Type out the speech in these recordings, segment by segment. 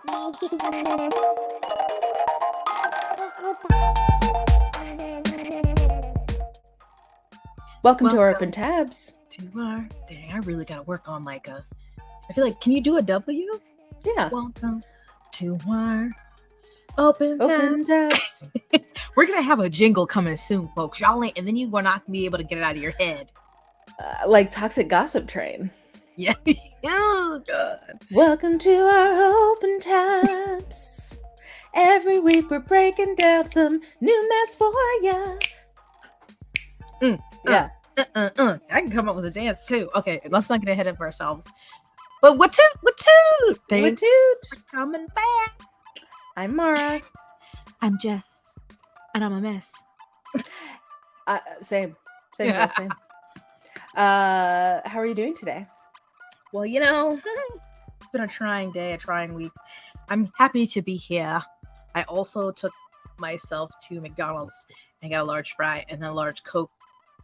Welcome to our open tabs. Dang, I really gotta work on I feel like, can you do a W? Yeah. Welcome to our open tabs. We're gonna have a jingle coming soon, folks. Y'all ain't, and then you will not be able to get it out of your head. Like Toxic Gossip Train. Yeah. Oh, God. Welcome to our open tabs. Every week we're breaking down some new mess for ya. Yeah. I can come up with a dance too. Okay, let's not get ahead of ourselves. But what toot? Thanks for coming back. I'm Mara. I'm Jess. And I'm a mess. Same. How are you doing today? Well, it's been a trying day, a trying week. I'm happy to be here. I also took myself to McDonald's and got a large fry and a large Coke.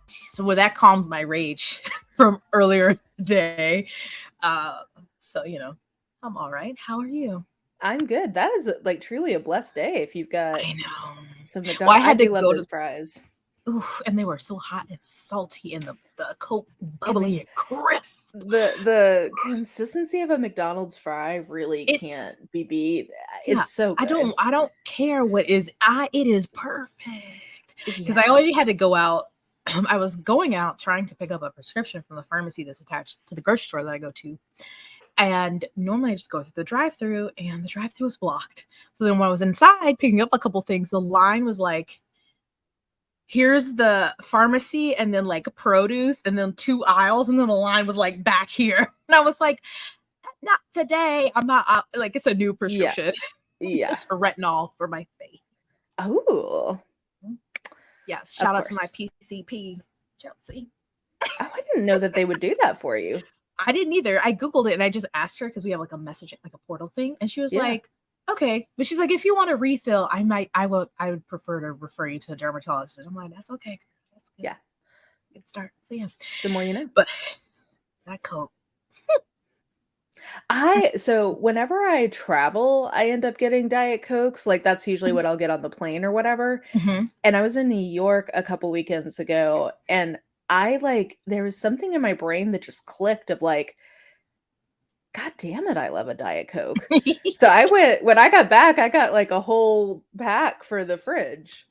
So that calmed my rage from earlier today. So I'm all right. How are you? I'm good. That is truly a blessed day if you've got some McDonald's. Well, I had to love go those fries. Ooh, and they were so hot and salty, and the Coke bubbly and crisp. The consistency of a McDonald's fry really can't be beat. It's so good. I don't care what is. It is perfect because I already had to go out. I was going out trying to pick up a prescription from the pharmacy that's attached to the grocery store that I go to. And normally I just go through the drive-thru, and the drive-thru was blocked. So then when I was inside picking up a couple things, the line was like, here's the pharmacy, and then produce, and then 2 aisles, and then the line was back here. And I was like, not today. I'm not it's a new prescription. Yeah. It's for retinol for my face. Oh. Yes. Shout out to my PCP, Chelsea. Oh, I didn't know that they would do that for you. I didn't either. I Googled it and I just asked her because we have a messaging, a portal thing. And she was like, okay. But she's like, if you want to refill, I would prefer to refer you to a dermatologist. I'm like, that's okay. That's good. Yeah. Good start. So yeah. The more you know. But that Coke. So whenever I travel, I end up getting Diet Cokes. That's usually what I'll get on the plane or whatever. Mm-hmm. And I was in New York a couple weekends ago, and there was something in my brain that just clicked of God damn it, I love a Diet Coke. So when I got back, I got a whole pack for the fridge.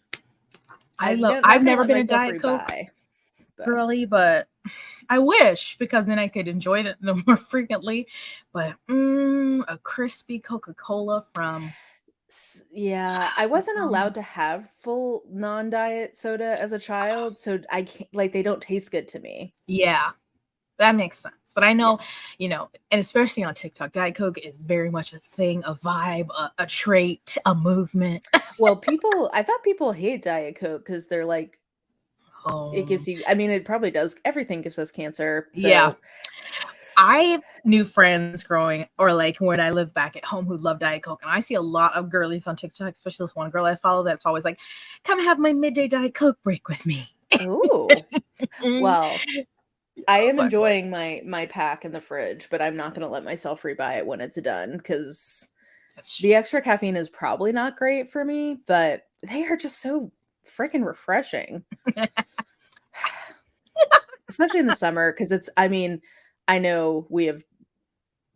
I've never been a Diet Coke girly, but I wish, because then I could enjoy it more frequently. But a crispy Coca-Cola from... Yeah, I wasn't allowed to have full non-diet soda as a child, so I can't, they don't taste good to me. Yeah, that makes sense. But I know, and especially on TikTok, Diet Coke is very much a thing, a vibe, a trait, a movement. Well, I thought people hate Diet Coke because they're it gives you, it probably does. Everything gives us cancer. So. Yeah. I knew friends growing, or when I lived back at home, who love Diet Coke. And I see a lot of girlies on TikTok, especially this one girl I follow that's always like, come have my midday Diet Coke break with me. Ooh. Well, I am enjoying my pack in the fridge, but I'm not going to let myself rebuy it when it's done, because the extra caffeine is probably not great for me, but they are just so freaking refreshing. Especially in the summer, because I know we have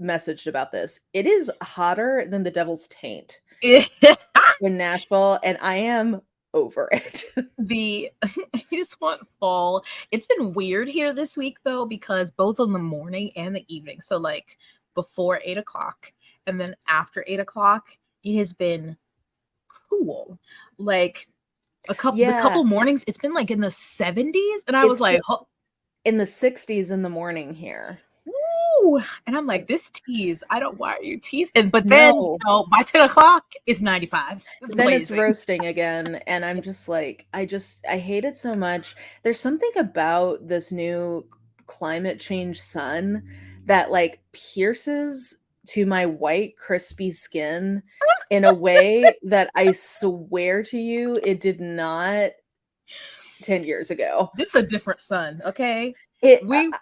messaged about this. It is hotter than the Devil's Taint in Nashville, and I am over it. I just want fall. It's been weird here this week, though, because both in the morning and the evening. So before 8 o'clock and then after 8 o'clock, it has been cool. The couple mornings, it's been in the 70s, and I was in the 60s in the morning here. Ooh, and I'm this tease. Why are you teasing? But then, by 10 o'clock, it's 95. Then it's roasting again. And I'm just I hate it so much. There's something about this new climate change sun that pierces to my white, crispy skin in a way that I swear to you, it did not 10 years ago. This is a different sun, okay? It We like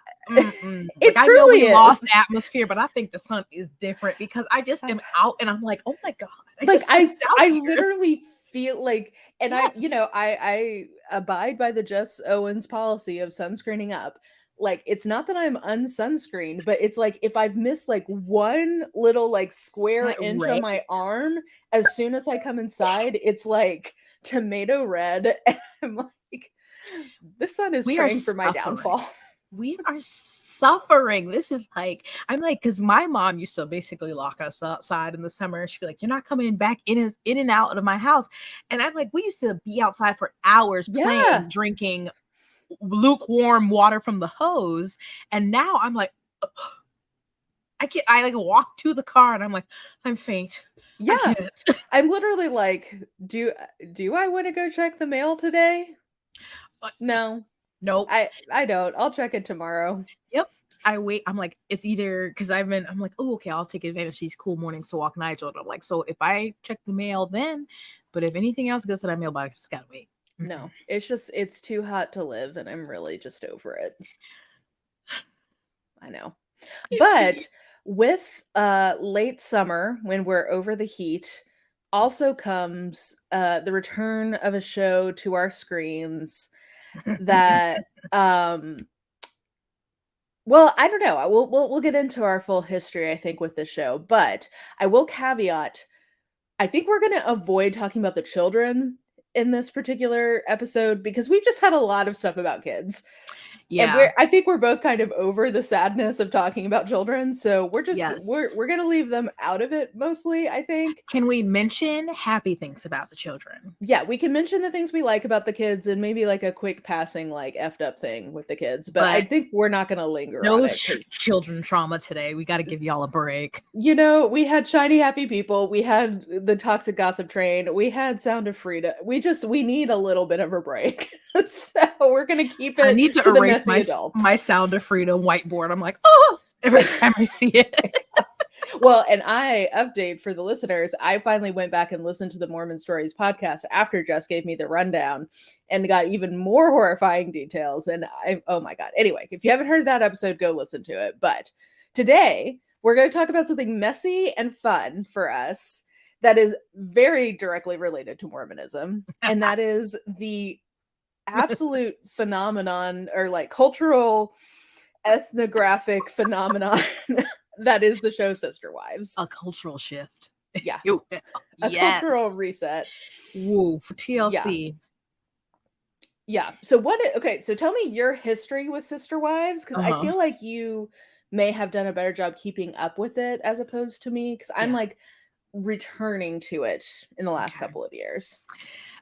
it I know truly we lost is. atmosphere, but I think the sun is different because I just am out and I'm like, oh my god, I Like just stepped out I here. literally feel like, and I, you Yes. know, I abide by the Jess Owens policy of sunscreening up. Like, it's not that I'm unsunscreened, but it's like if I've missed like one little like square That inch ray. on my arm, as soon as I come inside, it's like tomato red. And I'm like, the sun is We are praying for my suffering. downfall. We are suffering. This is like, I'm like, because my mom used to basically lock us outside in the summer. She'd be like, "You're not coming back in and out of my house." And I'm like, we used to be outside for hours Yeah. playing, drinking lukewarm water from the hose. And now I'm like, I like walk to the car and I'm like, I'm faint. I Yeah. can't. I'm literally like, do I want to go check the mail today? No. Nope. I don't. I'll check it tomorrow. Yep. I wait. I'm like, it's either because I'm like, oh, okay, I'll take advantage of these cool mornings to walk Nigel. And I'm like, so if I check the mail then, but if anything else goes to that mailbox, it's gotta wait. No. It's just it's too hot to live and I'm really just over it. I know. Indeed. But with late summer when we're over the heat also comes the return of a show to our screens that well, I don't know. We'll get into our full history, I think, with this show, but I will caveat, I think we're gonna avoid talking about the children in this particular episode because we've just had a lot of stuff about kids. And Yeah. I think we're both kind of over the sadness of talking about children, so Yes. we're gonna leave them out of it mostly, I think. Can we mention happy things about the children? Yeah, we can mention the things we like about the kids and maybe like a quick passing like effed up thing with the kids, but I But think we're not gonna linger on no it because children trauma today. We got to give y'all a break. you know, we had shiny happy people, we had the toxic gossip train, we had Sound of Freedom. We need a little bit of a break. So we're gonna keep I it need to to the erase messy my adults. Sound of Freedom whiteboard. I'm like, oh, every time I see it. Well, and I update for the listeners. I finally went back and listened to the Mormon Stories podcast after Jess gave me the rundown and got even more horrifying details. And oh my God. Anyway, if you haven't heard that episode, go listen to it. But today we're going to talk about something messy and fun for us that is very directly related to Mormonism. And that is the absolute phenomenon or like cultural ethnographic phenomenon that is the show Sister Wives. A cultural shift. Yeah. A cultural Yes. reset. Woo, for Yeah. TLC. Yeah. So okay, so tell me your history with Sister Wives because I Uh-huh. feel like you may have done a better job keeping up with it as opposed to me because I'm like Yes. returning to it in the last Okay. couple of years.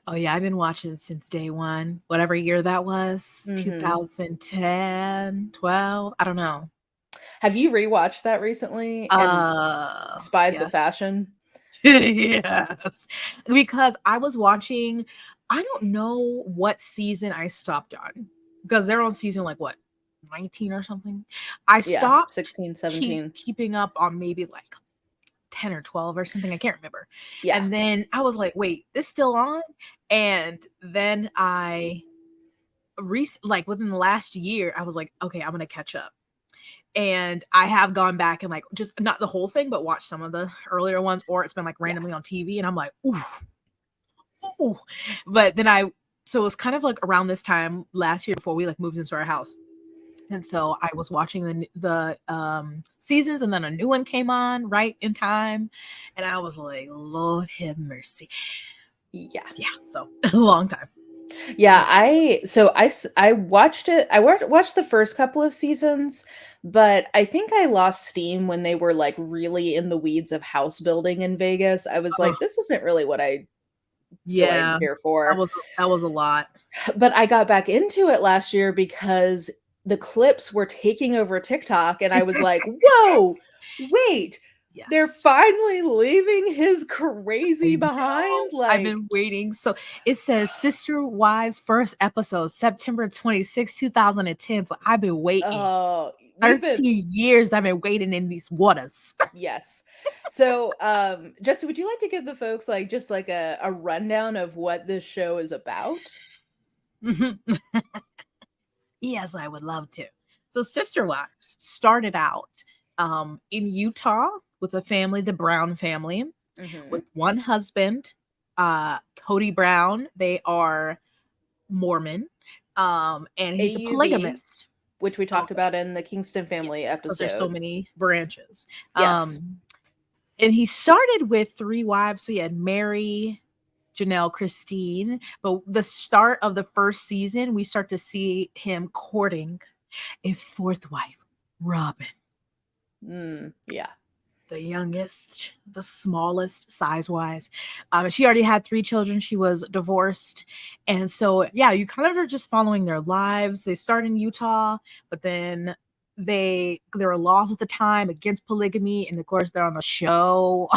Oh yeah, I've been watching since day one. Whatever year that was, Mhm. 2010, 12. I don't know. Have you rewatched that recently and spied the Yes. fashion? Yes. Because I was watching, I don't know what season I stopped on because they're on season like what, 19 or something. I Yeah, stopped 16, 17. keeping up on maybe like 10 or 12 or something. I can't remember. Yeah. And then I was like, wait, this still on? And then like within the last year, I was like, okay, I'm gonna catch up. And I have gone back and like just not the whole thing, but watch some of the earlier ones, or it's been like Yeah. randomly on TV, and I'm like, ooh, ooh. But then so it was kind of like around this time last year before we like moved into our house. And so I was watching the seasons, and then a new one came on right in time, and I was like, Lord have mercy. Yeah. Yeah, so a long time. Yeah, I watched it. Watched the first couple of seasons, but I think I lost steam when they were like really in the weeds of house building in Vegas. I was Oh, like, this isn't really what I joined yeah, here for. that was a lot. But I got back into it last year because the clips were taking over TikTok and I was like, "Whoa, wait, they're Yes. finally leaving his I crazy know. behind." I've Like, been waiting. So it says Sister Wives first episode, September 26, 2010. So I've been waiting. oh, we've been 13 years I've been waiting in these waters. yes. So, Justin, would you like to give the folks like just like a rundown of what this show is about? Yes, I would love to. So Sister Wives started out in Utah with a family, the Brown family, with one husband, Cody Brown. They are Mormon, and he's a AUB, polygamist. which we talked about in the Kingston Yeah, family because there's so episode. many branches. Yes. And he started with 3 wives. So he had Mary, Janelle, Christine. But the start of the first season, we start to see him courting a 4th wife, Robyn. Yeah. The youngest, the smallest size-wise. She already had 3 children. She was divorced. And so, yeah, you kind of are just following their lives. They start in Utah, but then there were laws at the time against polygamy. And of course, they're on a show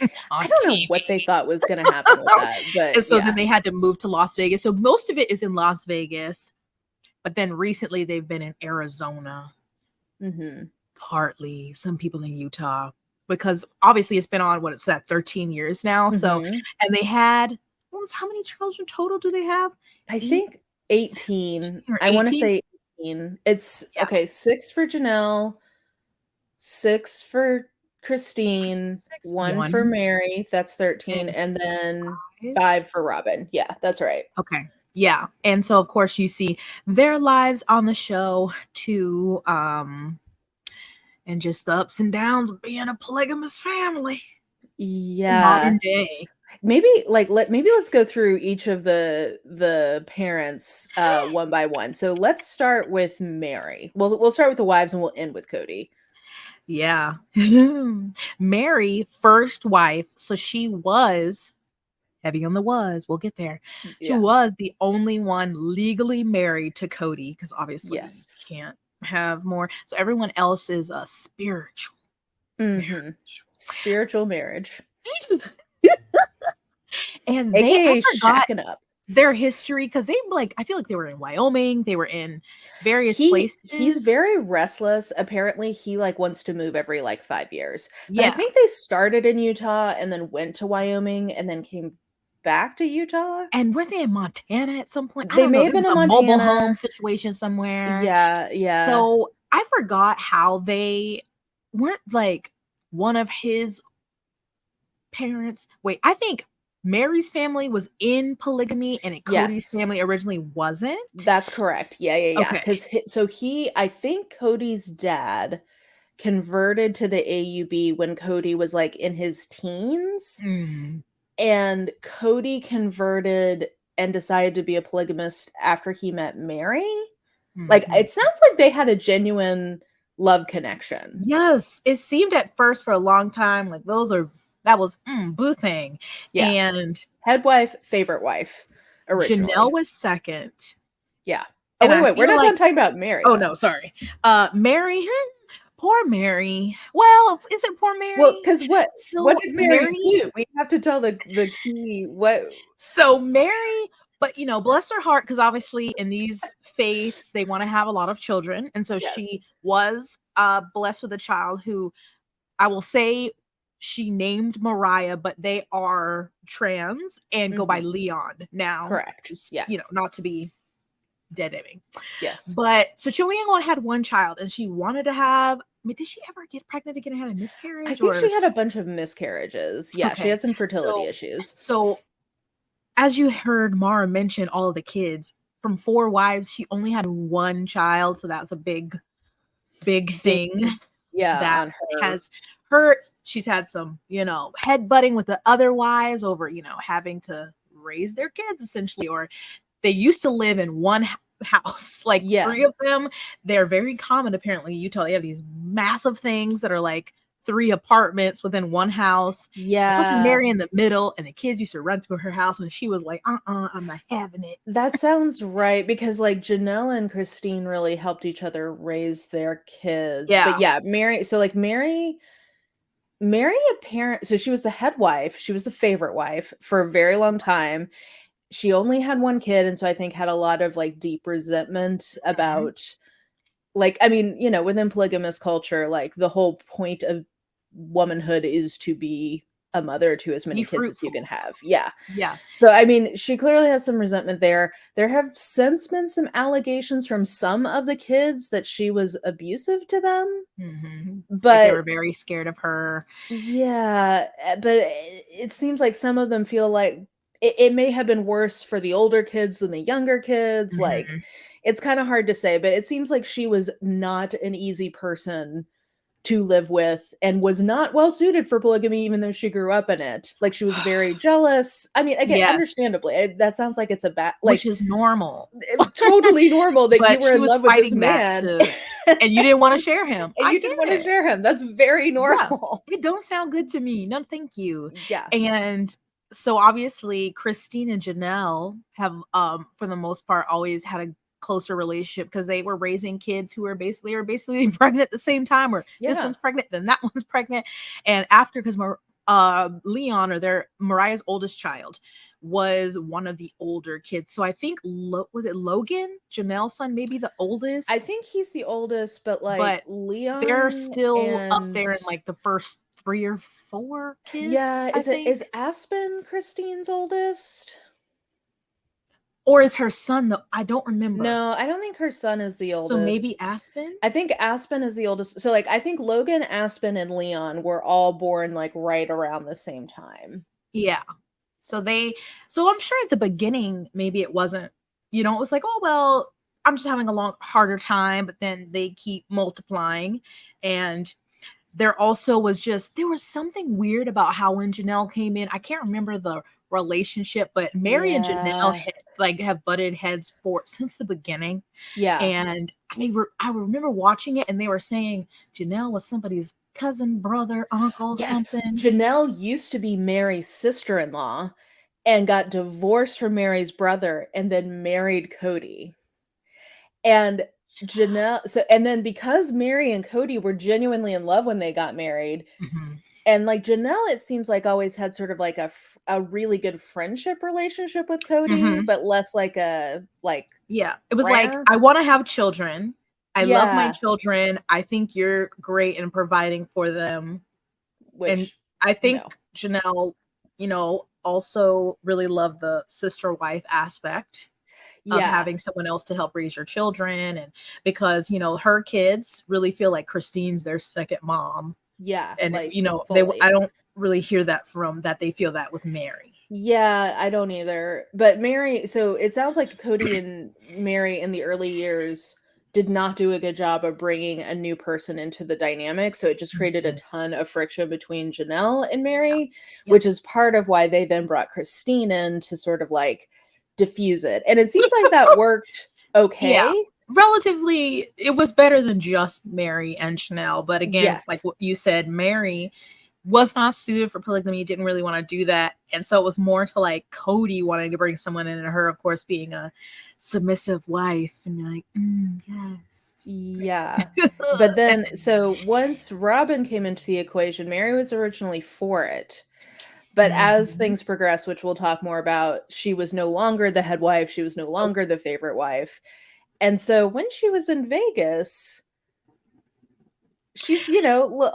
I on don't know what they TV. thought was going to happen with that, but And so yeah. then they had to move to Las Vegas. So most of it is in Las Vegas. But then recently they've been in Arizona. Partly some people in Utah, because obviously it's been on 13 years now. So, and they had how many children total do they have? I think 18. I want to say 18. It's okay. 6 for Janelle, 6 for Christine, 1 for Mary. That's 13, and then 5 for Robyn. Yeah, that's right. Okay. Yeah. And so of course you see their lives on the show too. And just the ups and downs of being a polygamous family. Yeah. Modern day. Maybe let's go through each of the parents one by one. So let's start with Mary. We'll start with the wives and we'll end with Cody. Yeah. Mary, first wife. So she was heavy on the was. We'll get there. She was the only one legally married to Cody, because obviously you can't have more. So everyone else is a spiritual marriage. Spiritual marriage. And AKA shacking up. Their history, because I feel like they were in Wyoming, they were in various places. He's very restless. Apparently he wants to move every 5 years. But Yeah. I think they started in Utah and then went to Wyoming and then came back to Utah. And were they in Montana at some point? They may have been in Montana. Mobile home situation somewhere. Yeah. So I forgot how they weren't one of his parents. Wait, I think Mary's family was in polygamy and Cody's family originally wasn't. That's correct. Yeah. Because I think Cody's dad converted to the AUB when Cody was in his teens. And Cody converted and decided to be a polygamist after he met Mary. It sounds like they had a genuine love connection. Yes, it seemed at first for a long time that was boo thing. Yeah. And head wife, favorite wife. Originally. Janelle was second. Yeah. Oh, wait, we're not done talking about Mary. Oh, no, sorry. Mary, poor Mary. Well, is it poor Mary? Well, because what did Mary do? We have to tell the key. What? So Mary, but bless her heart, because obviously in these faiths they want to have a lot of children, and so she was blessed with a child who I will say she named Mariah, but they are trans and go by Leon now. Correct. Yeah. Not to be dead naming. Yes. But so she only had one child, and she wanted to have. Did she ever get pregnant again and had a miscarriage? I think she had a bunch of miscarriages. Yeah, she had some fertility issues. So, as you heard Mara mention all of the kids, from 4 wives, she only had 1 child. So that's a big thing. Yeah. That has hurt. She's had some, headbutting with the other wives over, having to raise their kids essentially, or they used to live in one house, 3 of them. They're very common apparently in Utah. They have these massive things that are 3 apartments within one house. Yeah. It was Mary in the middle, and the kids used to run through her house, and she was like, I'm not having it. That sounds right, because Janelle and Christine really helped each other raise their kids. Yeah. But yeah, Mary, so Mary apparently, so she was the head wife, she was the favorite wife for a very long time. She only had 1 kid, and so I think had a lot of deep resentment about within polygamous culture, the whole point of womanhood is to be a mother to as many Be kids as you can fruitful. have. Yeah. Yeah. So, I mean, she clearly has some resentment there. There have since been some allegations from some of the kids that she was abusive to them. Like they But were very scared of her. yeah, but it seems like some of them feel like it may have been worse for the older kids than the younger kids. Like, Mhm. it's kind of hard to say, but it seems like she was not an easy person to live with and was not well suited for polygamy, even though she grew up in it. Like, she was very jealous. I mean, again, Yes. understandably, that sounds like it's a bad, Which like, is normal. totally normal that you But were she in was love with this fighting that man and you didn't wanna share him. and I you didn't want get to it. share him. That's very Yeah. normal. It don't sound good to me. No, thank you. Yeah. And so obviously Christine and Janelle have for the most part always had a closer relationship because they were raising kids who were basically pregnant at the same time, or this Yeah. one's pregnant, then that one's pregnant. And after, because Leon, or their Mariah's oldest child, was one of the older kids. So I think was it Logan, Janelle's son, maybe the I oldest, think he's the oldest, but like but they're Leon still up and there in like the first 3 or 4 kids, yeah, I is think. Aspen Christine's oldest? Or is her son the I don't remember. No, I don't think her son is the So maybe oldest. Aspen? I think Aspen is the oldest. So like I think Logan, Aspen, and Leon were all born like right around the same time. Yeah. So I'm sure at the beginning maybe it wasn't, it was like, "Oh, well, I'm just having a harder time," but then they keep multiplying. And there was something weird about how when Janelle came in, I can't remember the relationship, but Mary and Janelle Yeah. have butted heads for since the beginning. Yeah. And I remember watching it, and they were saying Janelle was somebody's cousin, brother, uncle, Yes. something. Janelle used to be Mary's sister-in-law and got divorced from Mary's brother and then married Cody. And and then because Mary and Cody were genuinely in love when they got married, Mhm. and like Janelle, it seems like always had sort of like a really good friendship relationship with Cody, Mhm. but less like a like Yeah, it was like, rare. "I wanna have children. I love my Yeah, children. I think you're great in providing for them." And which I think no. Janelle, also really loved the sister wife aspect of Yeah. having someone else to help raise your children, and because, her kids really feel like Christine's their second mom. Yeah, And, like I fully. don't really hear that that they feel that with Mary. Yeah, I don't either. But Mary, so it sounds like Cody and Mary in the early years did not do a good job of bringing a new person into the dynamic. So it just created a Mhm. ton of friction between Janelle and Yeah. Mary, Yep. which is part of why they then brought Christine in to sort of like diffuse it. And it seems like that worked Yeah. okay. Relatively, it was better than just Mary and Chanel. But again, like Yes. what you said, Mary was not suited for polygamy, didn't really want to do that. And so it was more to like Cody wanting to bring someone in, and her, of course, being a submissive wife, and be like, yes. Yeah. But And then, then, so once Robyn came into the equation, Mary was originally for it. But as mhm. things progress, which we'll talk more about, she was no longer the head wife, she was no Oh, longer the favorite wife. And so when she was in Vegas, she's, a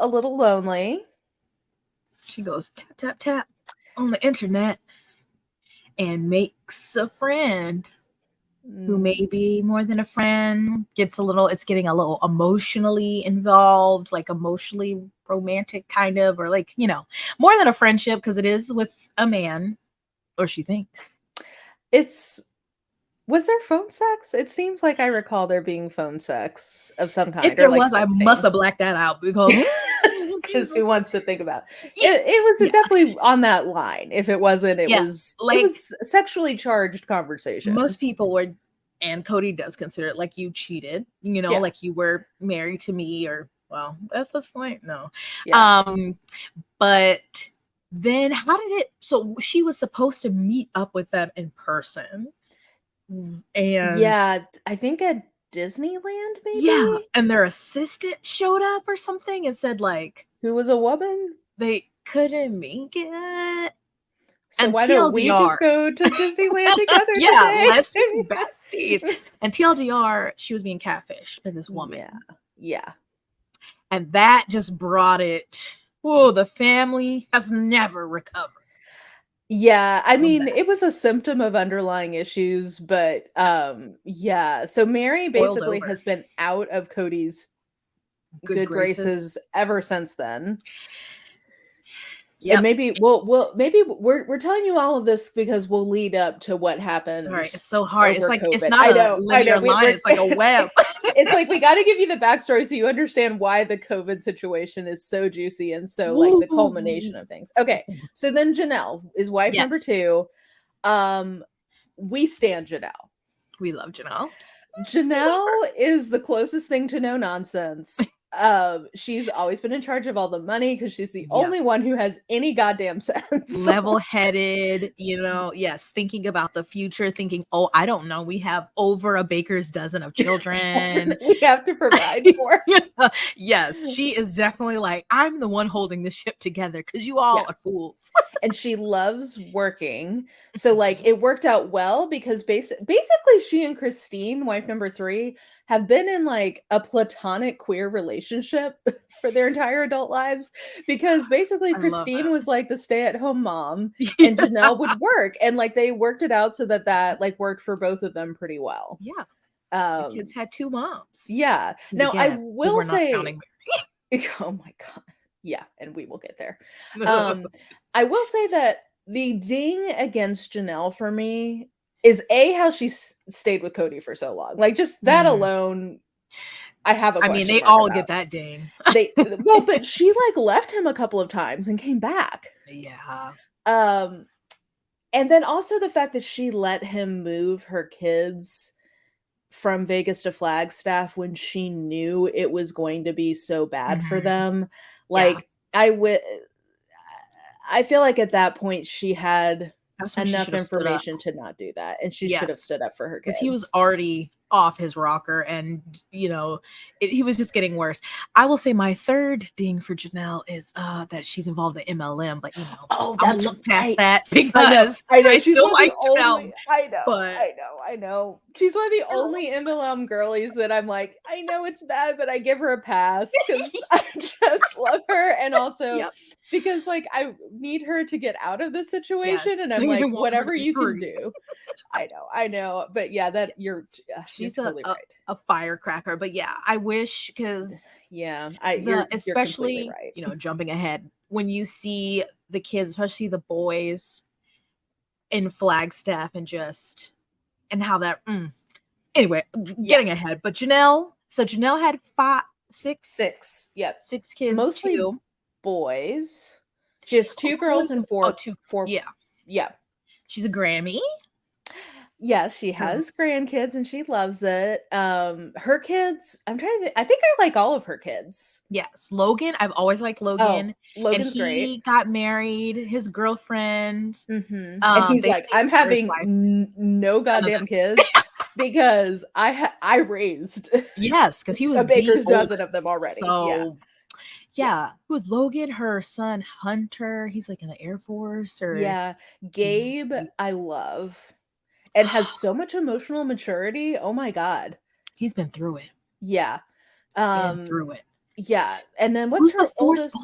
little lonely. she goes tap, tap, tap on the internet and makes a friend who Mm, may be more than a friend, it's getting a little emotionally involved, like emotionally romantic kind of, or like, more than a friendship, because it is with a man, or she thinks. It's was there phone sex? It seems like I recall there being phone sex of some If kind or there like was, I must sexting. have blacked that out because, Because who Jesus. wants to think about Yeah. it was Yeah. definitely on that line. If it wasn't, it Yeah. was Like sexually charged most conversations. people would, and Cody does consider it like you cheated, Yeah, like you were married to me, or, well, at this point, no. yeah. Um, but then how did it, so she was supposed to meet up with them in person. And Yeah, I think at Disneyland yeah, maybe? and their assistant showed up or something and said like Who was a woman? they couldn't make it. So And why don't we TLDR, just go to Disneyland together yeah, today? let's be besties. And TLDR, she was being catfished by this woman. Yeah, yeah. And that just brought it Whoa, the family has never recovered. Yeah, I mean, That. it was a symptom of underlying issues, but yeah. So Mary Spoiled basically over. has been out of Cody's Good good graces. graces ever since then. And Yep. maybe we're telling you all of this because we'll lead up to what happened Sorry, it's so hard. It's over like it's COVID. not a I know. linear line. It's like a web. It's like we got to give you the backstory so you understand why the COVID situation is so juicy and so like the culmination of things. Okay, so then Janelle is wife number Yes. 2. We stand Janelle. We love Janelle. Janelle is the closest thing to no nonsense. She's always been in charge of all the money because she's the only Yes. one who has any goddamn sense. Level-headed, yes, thinking about the future, thinking, oh, I don't know, we have over a baker's dozen of children. We have to provide for. Yes, she is definitely like, I'm the one holding the ship together because you all are fools. And she loves working. So like it worked out well because basically she and Christine, wife number 3, have been in like a platonic queer relationship for their entire adult lives because basically Christine was like the stay-at-home mom and Janelle would work, and like they worked it out so that like worked for both of them pretty well. Yeah. The kids had 2 moms. Yeah. Now again, I will we're say, not counting Mary. oh my god. Yeah, and we will get there. I will say that the ding against Janelle for me is how she stayed with Cody for so long. Like just that alone, I have a question. They all get that ding. But she like left him a couple of times and came back. Yeah. And then also the fact that she let him move her kids from Vegas to Flagstaff when she knew it was going to be so bad for them. Like I feel like at that point she had enough information to not do that, and she should have stood up for her kids. Because he was already off his rocker, and he was just getting worse. I will say my third ding for Janelle is that she's involved in MLM, but oh, that's look past that because I know. She's still like only, I know. She's one of the only MLM girlies that I'm like, I know it's bad, but I give her a pass because I just love her, and also because like I need her to get out of this situation, and I'm like, whatever you can do. I know, but yeah, that she's totally right. A firecracker, but yeah, I wish because especially you're right. Jumping ahead, when you see the kids, especially the boys in Flagstaff, and how that anyway, getting ahead. But Janelle had 6 kids, mostly boys. She has 2 girls and 4. Yeah. She's a Grammy. Yes, she has grandkids and she loves it. Her kids, I think I like all of her kids. Yes, Logan. I've always liked Logan. Logan's great. He got married. His girlfriend. And he's like, I'm having no goddamn kids because I raised because he was a baker's dozen of them already. So who was Logan? Her son Hunter. He's like in the Air Force. Gabe, I love. And has so much emotional maturity. Oh my god. He's been through it. Yeah. Been through it. Yeah. And then what's her oldest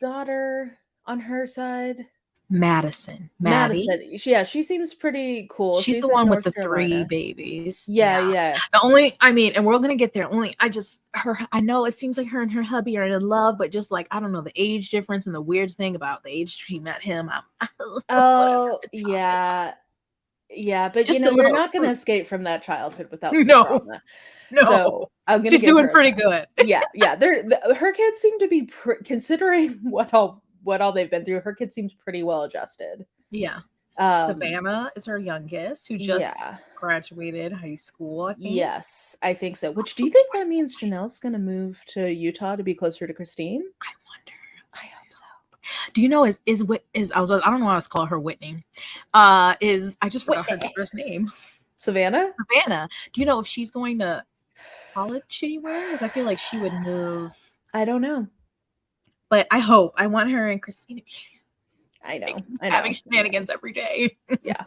daughter on her side? Madison. Yeah, she seems pretty cool. She's the one with the 3 babies. Yeah. The only, and we're gonna get there. I know it seems like her and her hubby are in love, but just like I don't know, the age difference and the weird thing about the age she met him. Yeah, but you're not going to escape from that childhood without some trauma. No. So she's doing pretty good. Yeah. Her kids seem to be considering what all they've been through. Her kid seems pretty well adjusted. Yeah. Savannah is her youngest, who just graduated high school, I think. Yes, I think so. Which do you think that means Janelle's going to move to Utah to be closer to Christine? I wonder. I hope so. Do you know I don't know why I was calling her Whitney. I just forgot her first name. Savannah. Do you know if she's going to college anywhere? Because I feel like she would move. I don't know. But I want her and Christine to be I know. having shenanigans every day. Yeah.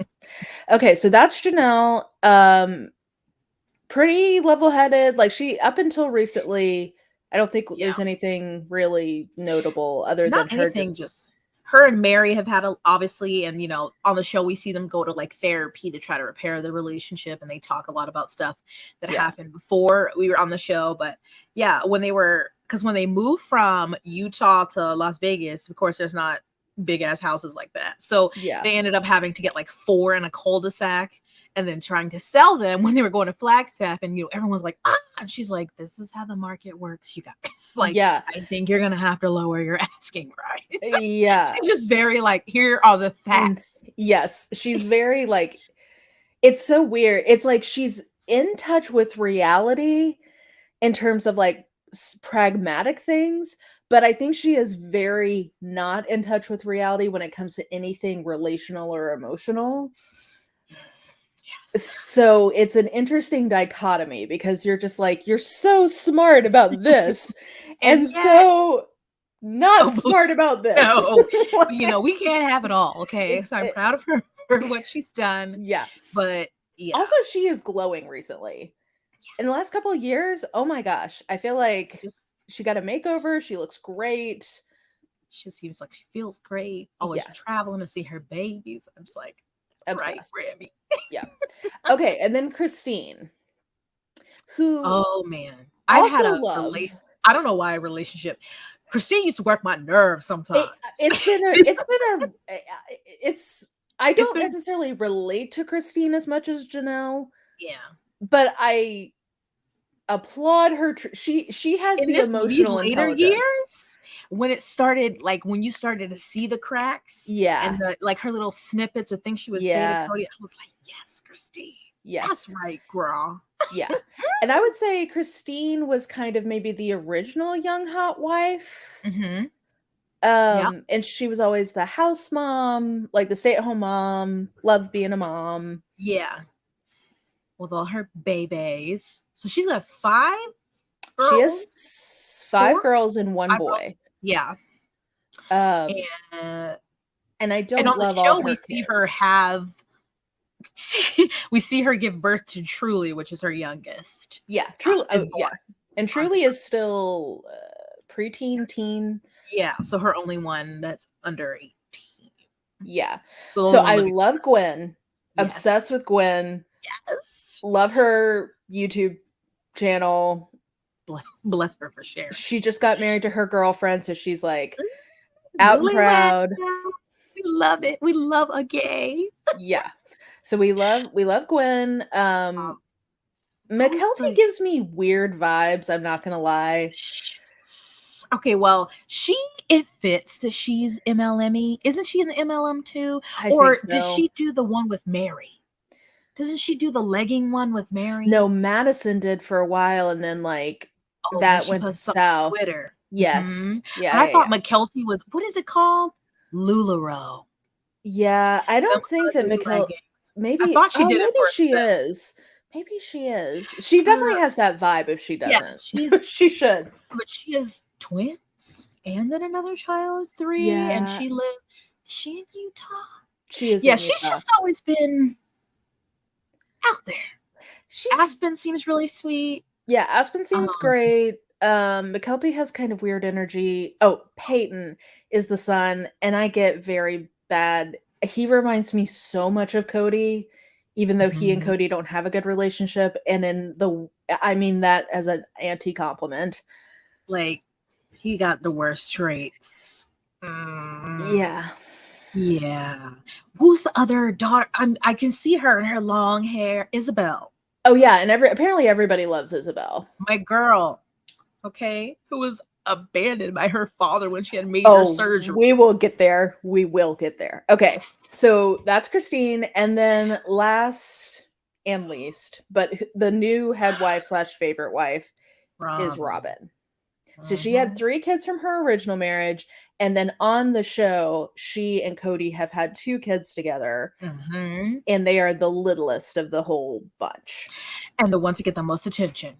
Okay, so that's Janelle. Pretty level-headed. Like she up until recently I don't think Yeah. there's anything really notable other than Not her anything, just just her and Mary have had obviously, and on the show we see them go to like therapy to try to repair the relationship, and they talk a lot about stuff that yeah. happened before we were on the show. But yeah, when they moved from Utah to Las Vegas, of course there's not big ass houses like that. So Yeah. they ended up having to get like 4 in a cul-de-sac, and then trying to sell them when they were going to Flagstaff, and everyone's like, ah, and she's like, this is how the market works, you guys. Like, Yeah. I think you're gonna have to lower your asking price. Yeah. She's just very like, here are the And facts. yes, she's very like, it's so weird. It's like she's in touch with reality in terms of like pragmatic things, but I think she is very not in touch with reality when it comes to anything relational or emotional. Yes. So it's an interesting dichotomy because you're just like, you're so smart about this And and yet, so not oh, smart about this. no, we can't have it all. Okay. It, So I'm it, proud of her for what she's done. yeah. But yeah, Also, she is glowing recently. In the last couple of years, oh my gosh, I feel like just she got a makeover. She looks great. she seems like she feels great. Always Yeah, traveling to see her babies. I'm just like, right, obsessed. Grammy. Yeah. Okay, and then Christine, who Oh man, I've had also a love. I don't know why a relationship. Christine used to work my nerves sometimes. It's I It's don't been necessarily relate to Christine as much as Janelle, yeah. but I applaud her. She has In the these emotional later intelligence. years, when it started, like when you started to see the cracks and Yeah, like her little snippets of things she would say to yeah, Cody, I was like, yes, Christine, yes, that's right, girl. yeah. And I would say Christine was kind of maybe the original young hot wife. Mm-hmm. Yep. And she was always the house mom, like the stay-at-home mom, loved being a mom. Yeah. With all her babies. So she's got 5 She girls, has 5 4, girls and 1 5 girls. boy. Yeah. Um, And and I and don't on the love all show we her see her kids. have we see her give birth to Truly, which is her youngest. Yeah, Truly. Is Oh, born yeah, and on Truly is still preteen, teen. Yeah, so her only one that's under 18. Yeah. So the So only one I living. love Gwen. Obsessed Yes. with Gwen. Yes. Love her YouTube channel. Bless her for sharing. She just got married to her girlfriend, so she's like out and Newlywed. proud. We love it. We love a gay. Yeah. So we love Gwen. Who's McKelty the gives me weird vibes, I'm not gonna lie. Okay, well, it fits that she's MLME. Isn't she in the MLM too? I think Or did so. she do the one with Mary? Doesn't she do the legging one with Mary? No, Madison did for a while, and then, like, Oh, then that she went to posts something on south. Twitter. Yes. But Yeah, I yeah, thought yeah. McKelty was, what is it called? LuLaRoe. Yeah, I Them don't think that ugly Mikkel leggings. I maybe thought she did it maybe for a she spell. is. Maybe she is. She definitely Her, has that vibe if she yeah, doesn't. she's, She should. but she has twins and then another child, 3, and Yeah, is she in Utah? she is Yeah, in she's Utah. just always been out there. She's Aspen seems really sweet. Yeah, Aspen Um, seems great. McKelty has kind of weird energy. Oh, Peyton is the son, and I get very bad. He reminds me so much of Cody, even though he and mhm. Cody don't have a good relationship. And I mean that as an anti compliment. Like, he got the worst traits. Mm, Yeah. yeah. Who's the other daughter? I can see her in her long hair. Isabel. Oh yeah, and apparently everybody loves Isabel. My girl. Okay. Who was abandoned by her father when she had major Oh, surgery. we will get there. We will get there. Okay. So that's Christine. And then last and least, but the new head wife slash favorite wife is Robyn. Robyn. So she had 3 kids from her original marriage. And then on the show, she and Cody have had 2 kids together. Mm-hmm. And they are the littlest of the whole bunch. And the ones to get the most attention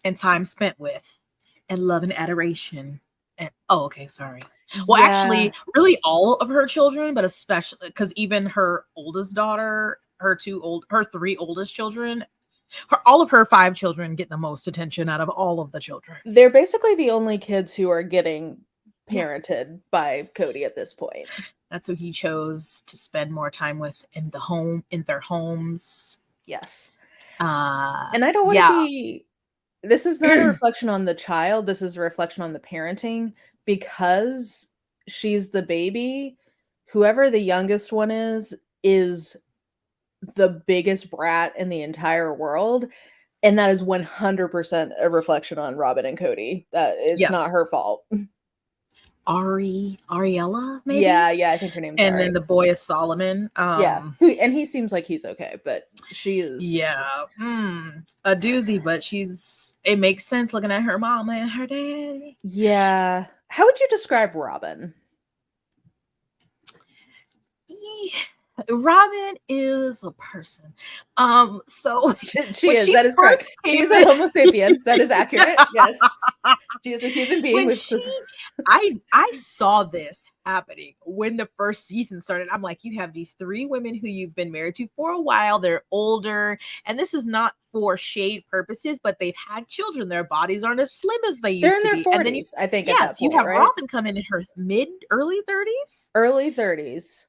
and time spent with and love and adoration. And okay, sorry. Well, Yeah. actually, really all of her children, but especially because even her oldest daughter, her 3 oldest children, all of her 5 children get the most attention out of all of the children. They're basically the only kids who are getting parented by Cody at this point. That's who he chose to spend more time with in their homes. Yes. And I don't want to be, this is not a reflection on the child. This is a reflection on the parenting, because she's the baby. Whoever the youngest one is the biggest brat in the entire world. And that is 100% a reflection on Robyn and Cody. That it's not her fault. Ariella, maybe? Yeah, I think her name's And Ari. then the boy is Solomon. And he seems like he's okay, but she is a doozy, but it makes sense looking at her mom and her dad. Yeah. How would you describe Robyn? Robyn is a person. So she is. That is correct. She is a Homo sapien. That is accurate. Yes. She is a human being. I saw this happening when the first season started. I'm like, you have these 3 women who you've been married to for a while. They're older, and this is not for shade purposes, but they've had children. Their bodies aren't as slim as they used to be. They're in their 40s, I think. Yes, you have Robyn come in her early 30s. Early 30s.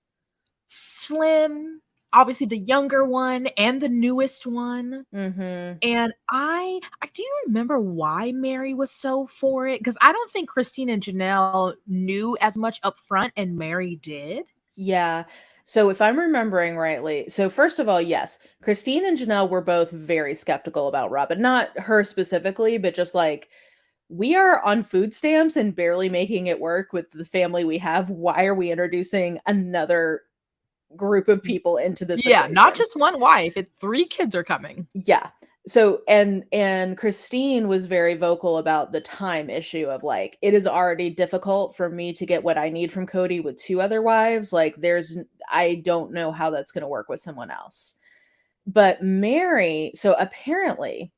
Slim, obviously the younger one and the newest one. Mm-hmm. And I do you remember why Mary was so for it? Because I don't think Christine and Janelle knew as much up front, and Mary did. Yeah. So if I'm remembering rightly, so first of all, yes, Christine and Janelle were both very skeptical about Robyn. Not her specifically, but just like, we are on food stamps and barely making it work with the family we have. Why are we introducing another group of people into this equation? Not just one wife, 3 kids are coming. So and Christine was very vocal about the time issue of like, it is already difficult for me to get what I need from Cody with 2 other wives. Like, I don't know how that's going to work with someone else. But Mary, so apparently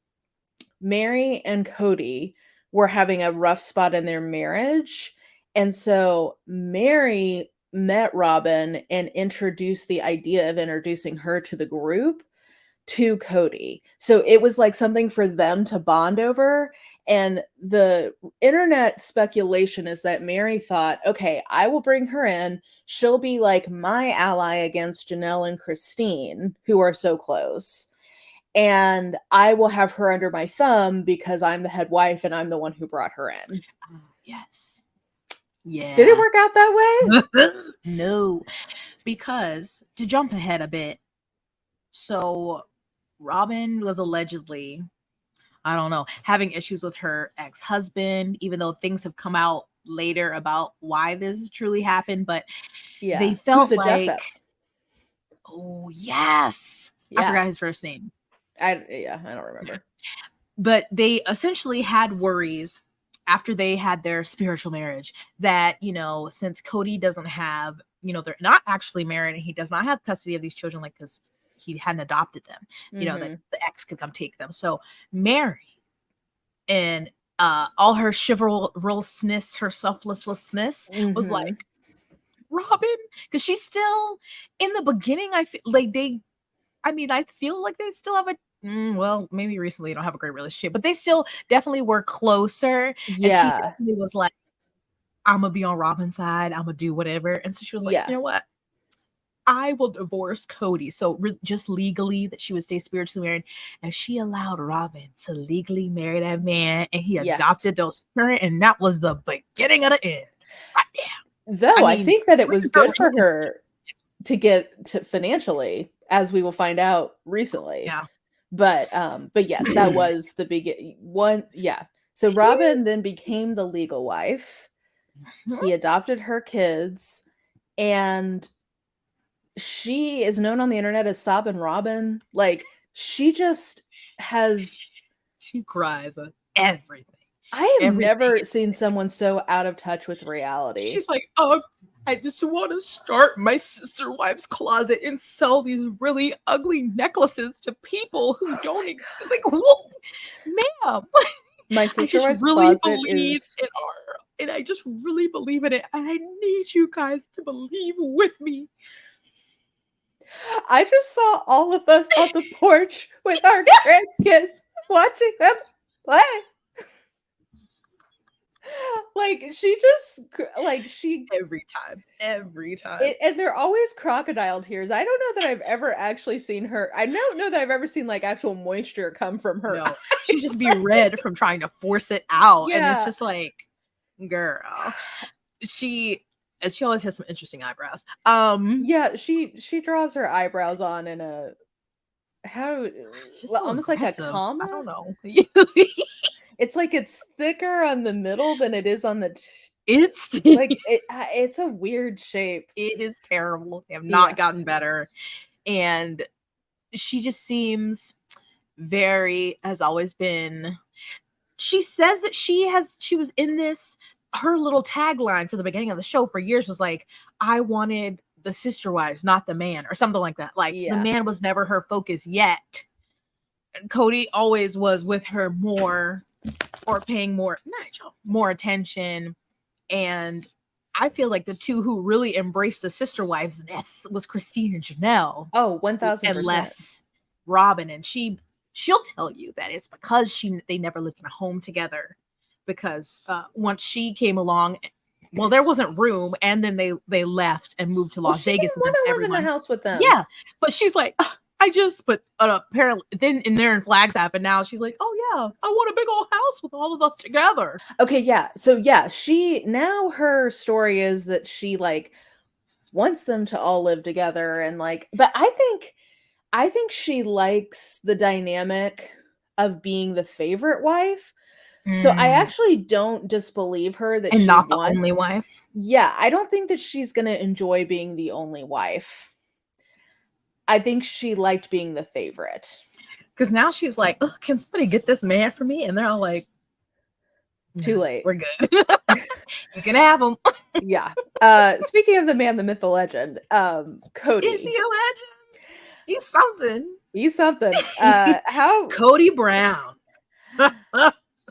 Mary and Cody were having a rough spot in their marriage, and so Mary met Robyn and introduced the idea of introducing her to the group to Cody. So it was like something for them to bond over. And the internet speculation is that Mary thought, okay, I will bring her in. She'll be like my ally against Janelle and Christine, who are so close. And I will have her under my thumb because I'm the head wife and I'm the one who brought her in. Yes. Yeah. Did it work out that way? No, because to jump ahead a bit, so Robyn was allegedly, I don't know, having issues with her ex-husband, even though things have come out later about why this truly happened, but they felt like Jessup? Oh yes. I forgot his first name. I don't remember. But they essentially had worries after they had their spiritual marriage that, since Cody doesn't have, they're not actually married and he does not have custody of these children, like, because he hadn't adopted them, that the ex could come take them. So Mary and all her chivalrousness, her selflessness was like, Robyn, because she's still in the beginning. I feel like I feel like they still have well, maybe recently don't have a great relationship, but they still definitely were closer. Yeah. And she definitely was like, I'm gonna be on Robyn's side. I'm gonna do whatever. And so she was like, you know what? I will divorce Cody. So just legally that she would stay spiritually married. And she allowed Robyn to legally marry that man. And he adopted those children. And that was the beginning of the end. Right now. Though I think that it was good for her to get to financially, as we will find out recently. Yeah. But yes, that was the big one. Yeah. So Robyn then became the legal wife. He adopted her kids, and she is known on the internet as Sobbin' Robyn. Like, she just has. She cries at everything. I have never seen someone so out of touch with reality. She's like, I just want to start my sister wife's closet and sell these really ugly necklaces to people who don't exist. Like, whoa, ma'am. My sister wife's closet is in art, and I just really believe in it. And I need you guys to believe with me. I just saw all of us on the porch with our grandkids watching them play. Like, she just, like, she, every time. and they're always crocodile tears. I don't know that I've ever actually seen her. I don't know that I've ever seen like actual moisture come from her No, she'd eyes. just be red from trying to force it out, and it's Yeah. just like, girl, she always has some interesting eyebrows. Yeah, she draws her eyebrows on in a It's just so almost like a aggressive. I comma. don't know. It's like it's thicker on the middle than it is on the It's like it's a weird shape. it is terrible. They have Yeah. not gotten better, and she just seems has always been. She says that she was in this. Her little tagline for the beginning of the show for years was like, "I wanted the sister wives, not the man," or something like that. Like the Yeah. man was never her focus yet. Cody always was with her more, or paying more attention. And I feel like the two who really embraced the sister wives was Christine and Janelle. Oh, And 1000%. less Robyn. And she'll tell you that it's because they never lived in a home together. Because once she came along, well, there wasn't room, and then they left and moved to Las She Vegas, didn't and then want to live in everyone, the house with them. yeah. But she's like, but apparently then in Flagstaff, and now she's like, oh yeah, I want a big old house with all of us together. Okay, yeah. So yeah, her story is that she like wants them to all live together and like, but I think she likes the dynamic of being the favorite wife. So I actually don't disbelieve her that And she not the only wants. wife. Yeah, I don't think that she's going to enjoy being the only wife. I think she liked being the favorite. Because now she's like, oh, can somebody get this man for me? And they're all like, Too late. We're good. You can have him. Yeah. Speaking of the man, the myth, the legend, Cody. Is he a legend? He's something. He's something. How Cody Brown.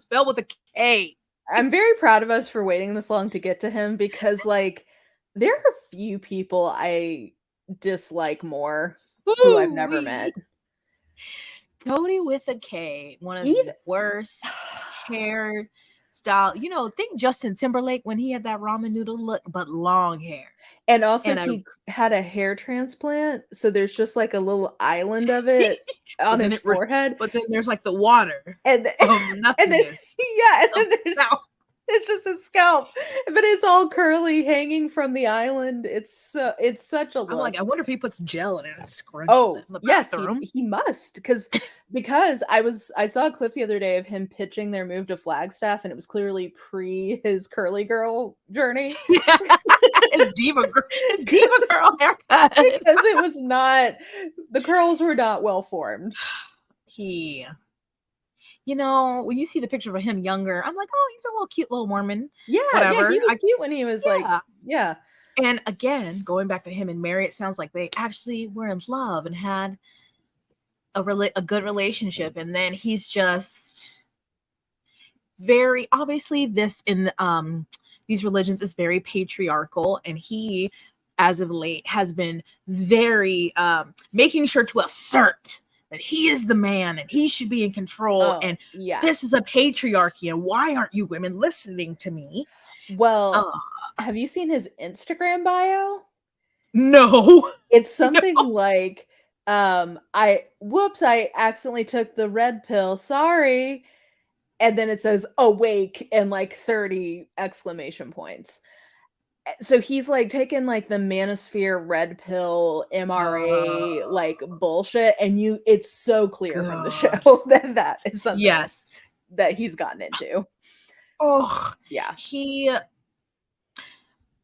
Spelled with a K. I'm very proud of us for waiting this long to get to him because like there are few people I dislike more who I've never met. Cody with a K, one of Even the worst hair style. Think Justin Timberlake when he had that ramen noodle look, but long hair. And also he had a hair transplant, so there's just like a little island of it on his forehead. But then there's like the water and nothingness. It's just a scalp, but it's all curly, hanging from the island. It's such a look. I'm like, I wonder if he puts gel in it and scrunches it in the bathroom. Yes, he must, because I saw a clip the other day of him pitching their move to Flagstaff, and it was clearly pre his curly girl journey. his diva girl haircut, because it was not, the curls were not well formed. When you see the picture of him younger, I'm like, oh, he's a little cute little Mormon. Yeah, whatever. Yeah, he was cute when he was like, yeah. And again, going back to him and Mary, it sounds like they actually were in love and had a good relationship. And then he's just very obviously this in these religions is very patriarchal, and he, as of late, has been very making sure to assert that he is the man and he should be in control. And this is a patriarchy. And why aren't you women listening to me? Well, have you seen his Instagram bio? No. It's something like, I accidentally took the red pill. Sorry. And then it says awake and like 30 exclamation points. So he's like taking like the manosphere red pill MRA like bullshit, and it's so clear from the show that is something that he's gotten into. Oh yeah. He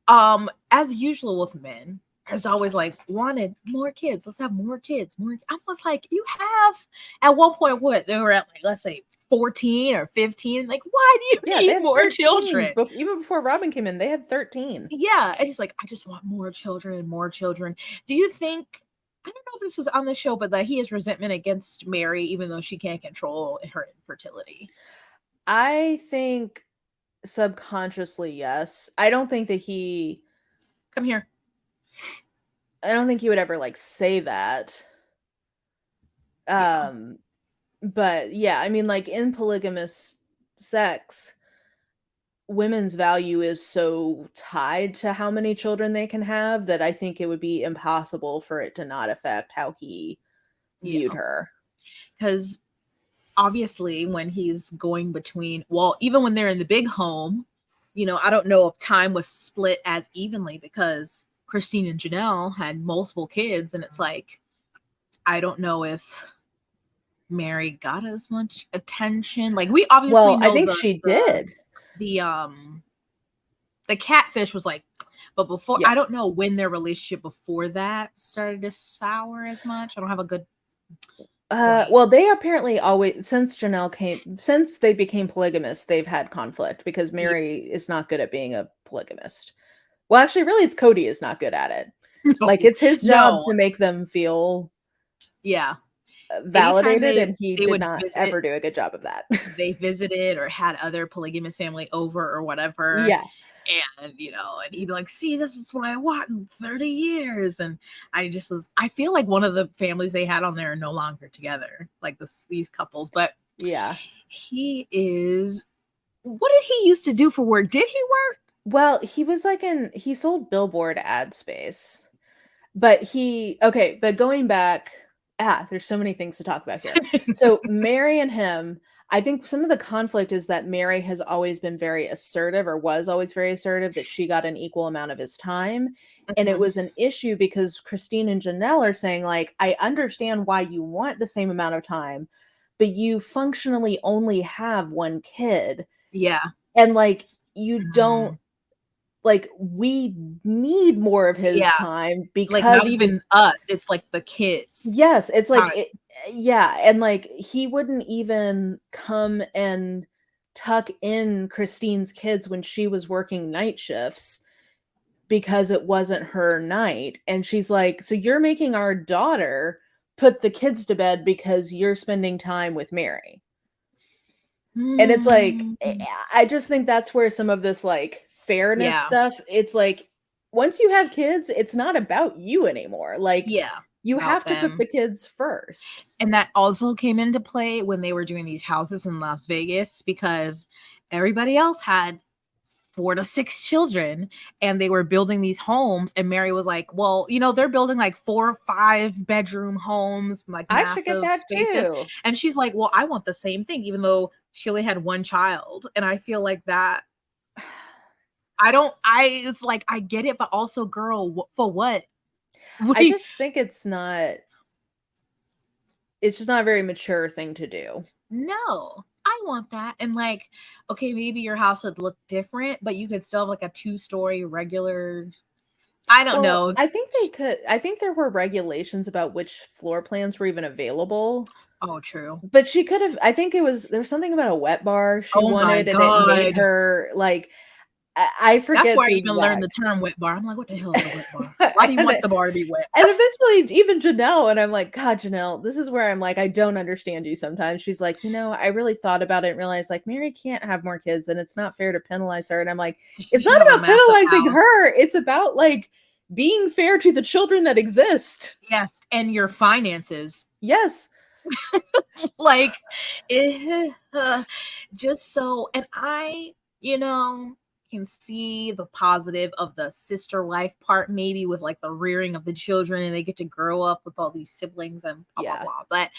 as usual with men, there's always like wanted more kids. Let's have more kids. I was like, you have at one point what they were at, like, let's say 14 or 15. Like, why do you need more children? Even before Robyn came in, they had 13. Yeah. And he's like, I just want more children. Do you think, I don't know if this was on the show, but that he has resentment against Mary, even though she can't control her infertility? I think subconsciously, yes. I don't think that he... Come here. I don't think he would ever like say that. Yeah. But yeah, I mean, like in polygamous sex, women's value is so tied to how many children they can have that I think it would be impossible for it to not affect how he viewed Yeah. her. Because obviously, when he's going between, well, even when they're in the big home, I don't know if time was split as evenly because Christine and Janelle had multiple kids, and it's like, I don't know if Mary got as much attention. Like, we obviously Well, I know think she did. the the catfish was like, but before, Yeah. I don't know when their relationship before that started to sour as much. I don't have a good point. Well, they apparently always, since they became polygamous, they've had conflict because Yeah. Mary is not good at being a polygamist. Well, actually, really, it's Cody is not good at it. No, Like, it's his job no, to make them feel yeah. Anytime validated, and he they did would not visit, ever do a good job of that. they visited or had other polygamous family over or whatever. Yeah. And and he'd be like, see, this is what I want in 30 years. And I feel like one of the families they had on there are no longer together, like these couples. But Yeah. he is, what did he used to do for work? Did he work? Well, he was like he sold billboard ad space. But but going back, there's so many things to talk about here. So Mary and him, I think some of the conflict is that Mary has always been very assertive, or was always very assertive, that she got an equal amount of his time. And it Mhm. was an issue because Christine and Janelle are saying, like, I understand why you want the same amount of time, but you functionally only have one kid. Yeah. And like, you don't, Mhm. like, we need more of his Yeah. time Like, not because even us. It's like the kids. yes, it's like Time. yeah, and like he wouldn't even come and tuck in Christine's kids when she was working night shifts because it wasn't her night. And she's like, "So you're making our daughter put the kids to bed because you're spending time with Mary." And it's like, Mm. I just think that's where some of this like fairness Yeah. stuff, it's like once you have kids, it's not about you anymore. Like Yeah. It's you about have to put them. the kids first. And that also came into play when they were doing these houses in Las Vegas because everybody else had 4 to 6 children and they were building these homes. And Mary was like, well, they're building like 4 or 5 bedroom homes, like I should get massive that spaces. too. And she's like, well, I want the same thing, even though she only had one child. And I feel like that. It's like, I get it, but also, girl, for what? I just think it's just not a very mature thing to do. No, I want that. And like, okay, maybe your house would look different, but you could still have like a 2-story regular. I don't Well, know. I think there were regulations about which floor plans were even available. Oh, true. But she could have, I think there was something about a wet bar she Oh my wanted, and it made God. her like I That's forget where I the even learned the exact. term wet bar. I'm like, what the hell is a wet bar? Why do you and, want the bar to be wet? and eventually even Janelle, and I'm like, God, Janelle, this is where I'm like, I don't understand you sometimes. She's like, I really thought about it and realized like Mary can't have more kids and it's not fair to penalize her. And I'm like, So she it's should not have a about massive penalizing house. her. It's about like being fair to the children that exist. Yes. And your finances. Yes. Like, just so, and I can see the positive of the sister wife part, maybe with like the rearing of the children and they get to grow up with all these siblings and blah blah Yeah. blah. But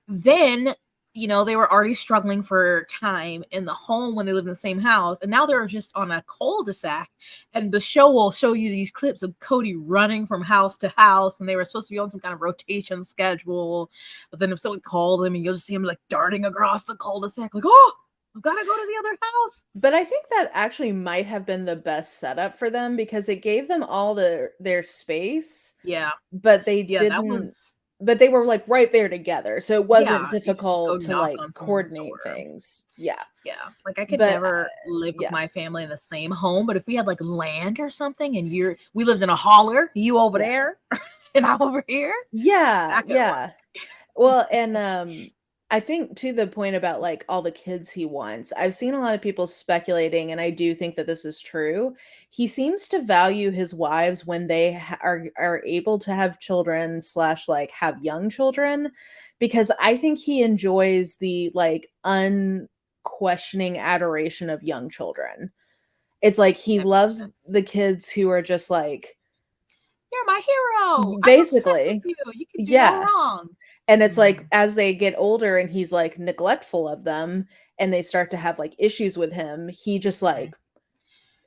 then they were already struggling for time in the home when they lived in the same house, and now they're just on a cul-de-sac. And the show will show you these clips of Cody running from house to house, and they were supposed to be on some kind of rotation schedule. But then if someone called him, and you'll just see him like darting across the cul-de-sac, like, oh, I've got to go to the other house. But I think that actually might have been the best setup for them because it gave them all their space, Yeah, but that was. but they were like right there together. So it wasn't Yeah, you just go difficult to knock like on someone's coordinate door. things. Yeah. Yeah, like I could But never live with yeah. my family in the same home, but if we had like land or something and we lived in a holler, you over there and I'm over here, Yeah, that could work. yeah. Well, and I think to the point about like all the kids he wants, I've seen a lot of people speculating, and I do think that this is true. He seems to value his wives when they are able to have children slash like have young children, because I think he enjoys the like unquestioning adoration of young children. It's like he That makes loves sense. the kids who are just like You're my hero. I'm obsessed with basically, you. You can do no yeah. wrong. And it's like Mhm. as they get older and he's like neglectful of them and they start to have like issues with him, he just like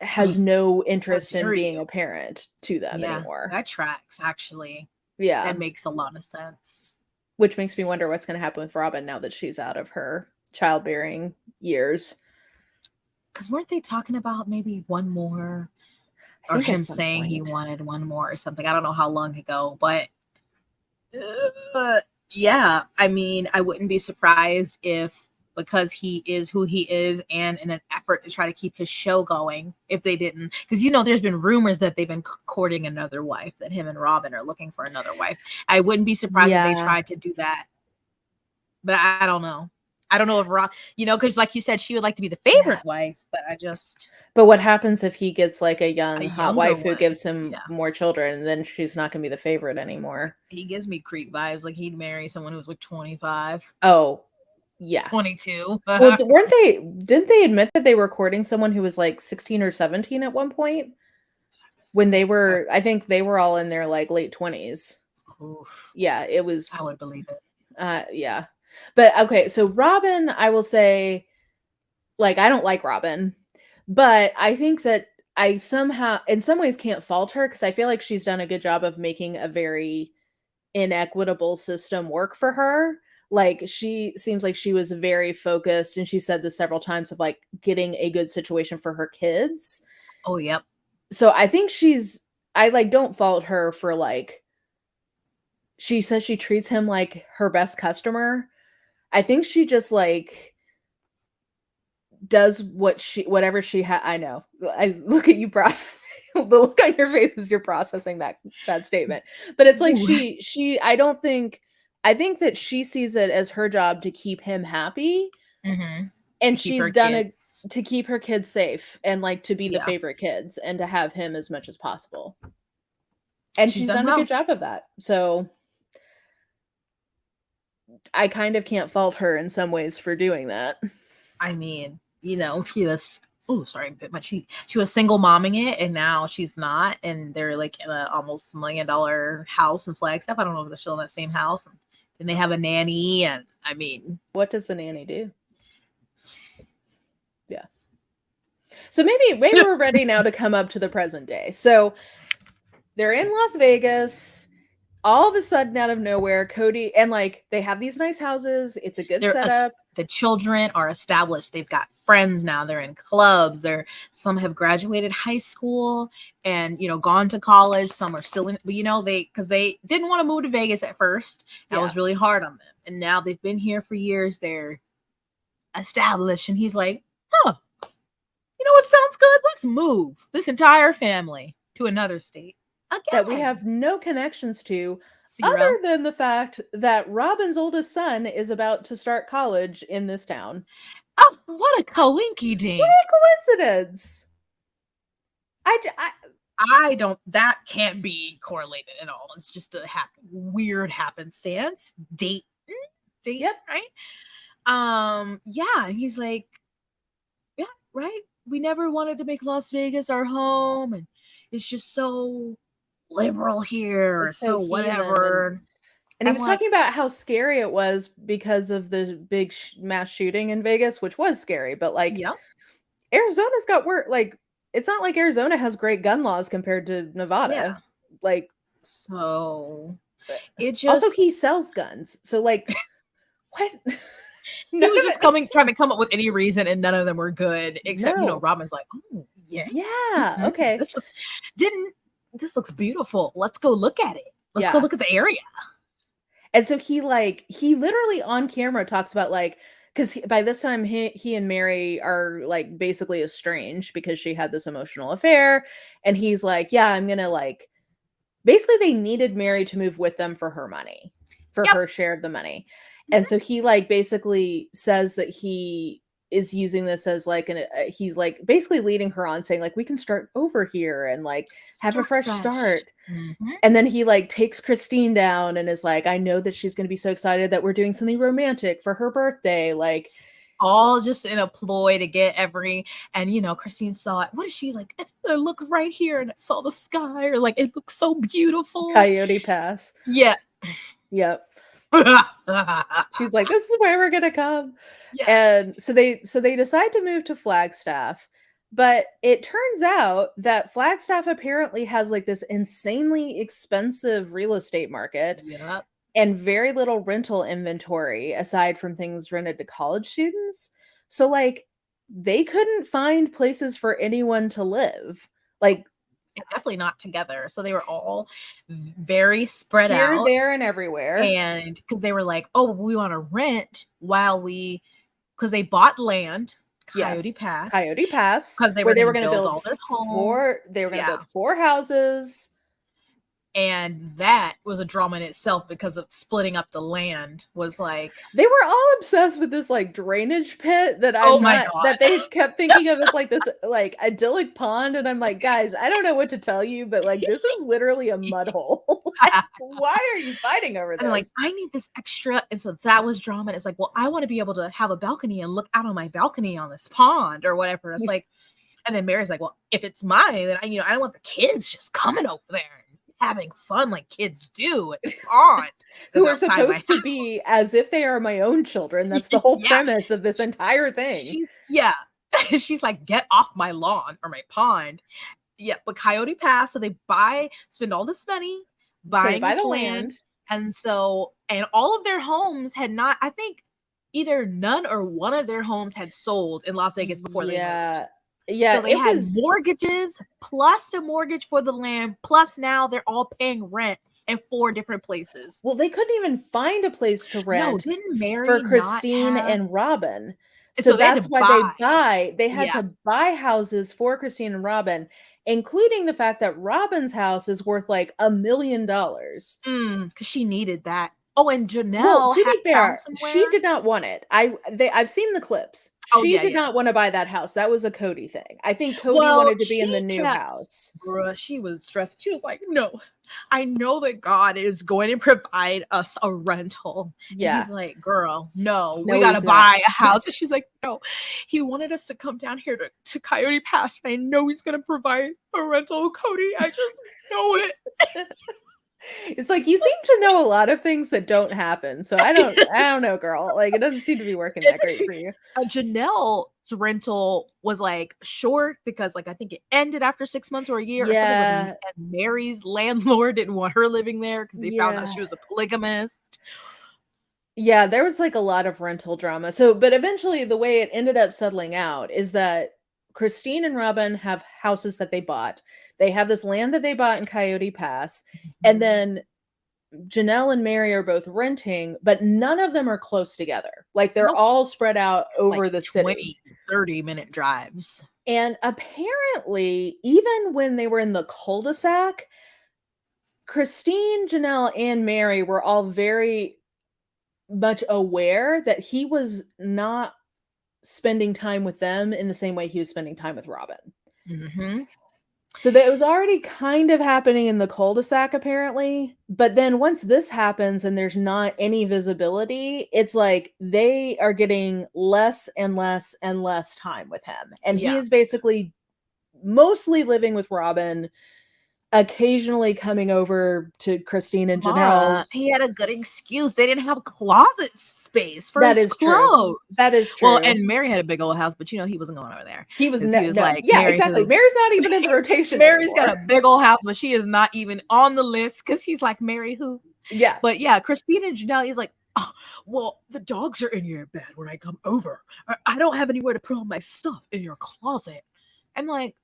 has no How interest in dare being you? a parent to them Yeah, anymore. that tracks actually. That Yeah. makes a lot of sense. Which makes me wonder what's going to happen with Robyn now that she's out of her childbearing years. Because weren't they talking about maybe one more, I or think him at some saying he point. wanted one more or something? I don't know how long ago, but yeah, I mean, I wouldn't be surprised if, because he is who he is and in an effort to try to keep his show going, if they didn't, because there's been rumors that they've been courting another wife, that him and Robyn are looking for another wife. I wouldn't be surprised if they Yeah. tried to do that, but I don't know. I don't know if because like you said, she would like to be the Yeah. favorite wife, but But what happens if he gets like a a young hot younger wife who one. gives him Yeah, more children? Then she's not going to be the favorite anymore. he gives me creep vibes. Like he'd marry someone who was like 25, Oh, yeah. 22. Well, weren't they? Didn't they admit that they were courting someone who was like 16 or 17 at one point? When they were, I think they were all in their like late 20s. Oof, Yeah, it I was. would believe it. Yeah, but okay. So Robyn, I will say, like, I don't like Robyn, but I think that I somehow, in some ways, can't fault her because I feel like she's done a good job of making a very inequitable system work for her. Like she seems like she was very focused, and she said this several times of like getting a good situation for her kids. Oh, yep. So I think I like don't fault her for like she says she treats him like her best customer. I think she just like does whatever she I know. I look at you processing the look on your face as you're processing that statement. But it's like Ooh. I think that she sees it as her job to keep him happy, Mhm. To and keep she's her done it kids. to keep her kids safe and like to be the Yeah, favorite kids and to have him as much as possible. And she's she's done done a good well. job of that. So I kind of can't fault her in some ways for doing that. I mean, she was. Oh, sorry, bit my cheek. She was single momming it, and now she's not. And they're like in a almost $1 million house in Flagstaff. I don't know if they're still in that same house. And then they have a nanny, and I mean, What does the nanny do? Yeah. So maybe we're ready now to come up to the present day. So they're in Las Vegas. All of a sudden, out of nowhere, Cody and like they have these nice houses. It's a good they're setup. the children are established. They've got friends now. They're in clubs. Some have graduated high school and gone to college. Some are still in, but because they didn't want to move to Vegas at first. That Yeah. was really hard on them. And now they've been here for years. They're established. And he's like, huh, you know what sounds good? Let's move this entire family to another state That we again. have no connections to, other Zero. than the fact that Robyn's oldest son is about to start college in this town. Oh, what a coinky What dink. a coincidence! I I don't. That can't be correlated at all. It's just a weird happenstance. Date, yep. right? Yeah. And he's like, yeah, right. We never wanted to make Las Vegas our home, and it's just so liberal here, or It's so so heathen, whatever. and he I'm was like, talking about how scary it was because of the big mass shooting in Vegas, which was scary. But like yeah, Arizona's got work. Like it's not like Arizona has great gun laws compared to yeah. Nevada. Like So it also just he sells guns, so like what? he None of was it just makes trying to sense. come up with any reason, and none of them were good. Except No. Robin's like, oh yeah, Yeah. Okay. this looks didn't this looks beautiful. Let's go look at it. Let's go Yeah. look at the area. And so he literally on camera talks about like because by this time he and Mary are like basically estranged because she had this emotional affair, and he's like, yeah, I'm gonna like basically they needed Mary to move with them for her money. for Yep. her share of the money. And so he like basically says that he is using this as like he's like basically leading her on, saying like we can start over here and like have a fresh start. And then he like takes Christine down and is like, I know that she's going to be so excited that we're doing something romantic for her birthday, like all just in a ploy to get and you know, Christine saw it. What is she like? I look right here and I saw the sky, or like it looks so beautiful. Coyote Pass. Yeah. Yep. She's like, this is where we're gonna come. Yeah. And so they decide to move to Flagstaff, but it turns out that Flagstaff apparently has like this insanely expensive real estate market. Yeah. And very little rental inventory aside from things rented to college students. So like they couldn't find places for anyone to live. Like definitely not together. So they were all very spread here, out, there, and everywhere. And because they were like, oh, we want to rent because they bought land, Coyote Pass, because they were going to build all their homes. They were going to build 4 houses. And that was a drama in itself because of splitting up the land. Was like they were all obsessed with this like drainage pit that that they kept thinking of as like this like idyllic pond, and I'm like, guys, I don't know what to tell you, but like this is literally a mud hole. Why are you fighting over this? And I'm like, I need this extra, and so that was drama. And it's like, well, I want to be able to have a balcony and look out on my balcony on this pond or whatever. It's like, and then Mary's like, well, if it's mine, then I don't want the kids just coming over there having fun like kids do at the pond, who are supposed to be as if they are my own children. That's the whole premise of this entire thing. She's like, get off my lawn or my pond. Yeah, but Coyote Pass, so they spend all this money buying this land. And all of their homes had not, I think either none or one of their homes had sold in Las Vegas before they moved. Yeah, so they had mortgages plus the mortgage for the land, plus now they're all paying rent in 4 different places. Well, they couldn't even find a place to rent for Christine and Robyn. So that's why they had to buy houses for Christine and Robyn, including the fact that Robyn's house is worth like $1 million. Because she needed that. Oh, and Janelle. Well, to be fair, she did not want it. I've seen the clips. She did not want to buy that house. That was a Cody thing. I think Cody wanted to be in the new house. Bruh, she was stressed. She was like, no, I know that God is going to provide us a rental. Yeah. And he's like, girl, no, we got to buy a house. And she's like, no, he wanted us to come down here to Coyote Pass. And I know he's going to provide a rental. Cody, I just know it. It's like, you seem to know a lot of things that don't happen. So I don't know, girl. Like, it doesn't seem to be working that great for you. Janelle's rental was like short because like I think it ended after 6 months or a year. Yeah. Or something. And Mary's landlord didn't want her living there because they found out she was a polygamist. Yeah, there was like a lot of rental drama. So, but eventually the way it ended up settling out is that Christine and Robyn have houses that they bought. They have this land that they bought in Coyote Pass. And then Janelle and Mary are both renting, but none of them are close together. Like they're all spread out over like the city. 30-minute drives. And apparently, even when they were in the cul-de-sac, Christine, Janelle, and Mary were all very much aware that he was not spending time with them in the same way he was spending time with Robyn. Mm-hmm. So that it was already kind of happening in the cul-de-sac apparently, but then once this happens and there's not any visibility, it's like they are getting less and less and less time with him. And he is basically mostly living with Robyn, occasionally coming over to Christine and Janelle's. He had a good excuse. They didn't have closet space for his clothes. That is true. Well, and Mary had a big old house, but he wasn't going over there. He was like, yeah, exactly. Mary's not even in the rotation. Mary's got a big old house, but she is not even on the list because he's like, Mary who? Yeah. But yeah, Christine and Janelle, he's like, oh, well, the dogs are in your bed when I come over. I don't have anywhere to put all my stuff in your closet. I'm like,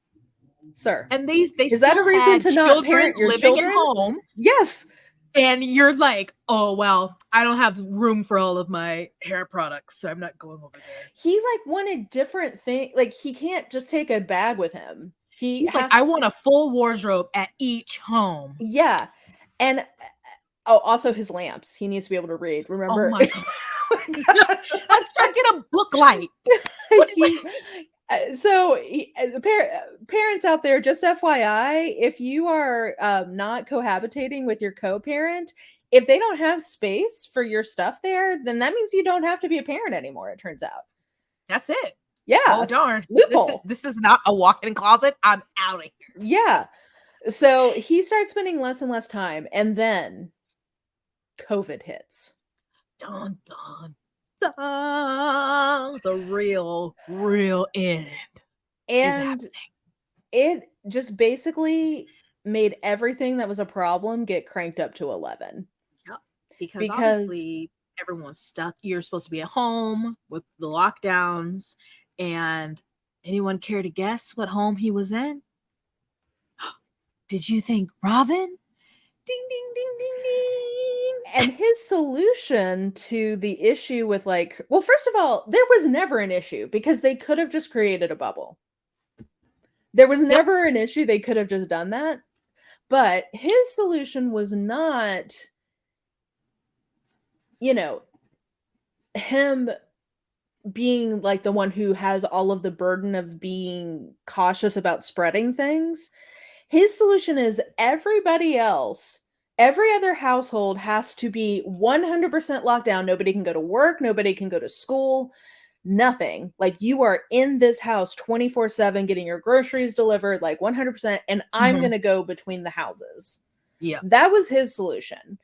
sir, and they is that a reason to not parent your children at home? Yes. And you're like, oh, well, I don't have room for all of my hair products, so I'm not going over there. He like wanted different things. Like he can't just take a bag with him. He's like, I want a full wardrobe at each home. Yeah. And Oh, also his lamps. He needs to be able to read. Oh Remember? my god. Let's start get a book light. he, so parents out there, just FYI, if you are not cohabitating with your co-parent, if they don't have space for your stuff there, then that means you don't have to be a parent anymore, it turns out. That's it. Yeah. Oh darn. Loophole. This is not a walk-in closet. I'm out of here. Yeah. So he starts spending less and less time, and then COVID hits. Dun dun dun. The real end is And happening. it just basically made everything that was a problem get cranked up to 11. Yep. Because Because obviously everyone's stuck. You're supposed to be at home with the lockdowns. And anyone care to guess what home he was in? Did you think Robyn? Ding, ding, ding, ding, ding. And his solution to the issue with, like, well, first of all, there was never an issue because they could have just created a bubble. There was never an issue. They could have just done that. But his solution was not, you know, him being like the one who has all of the burden of being cautious about spreading things. His solution is everybody else, every other household has to be 100% locked down. Nobody can go to work, nobody can go to school, nothing. Like, you are in this house 24/7 getting your groceries delivered, like 100%, and I'm going to go between the houses. Yeah. That was his solution.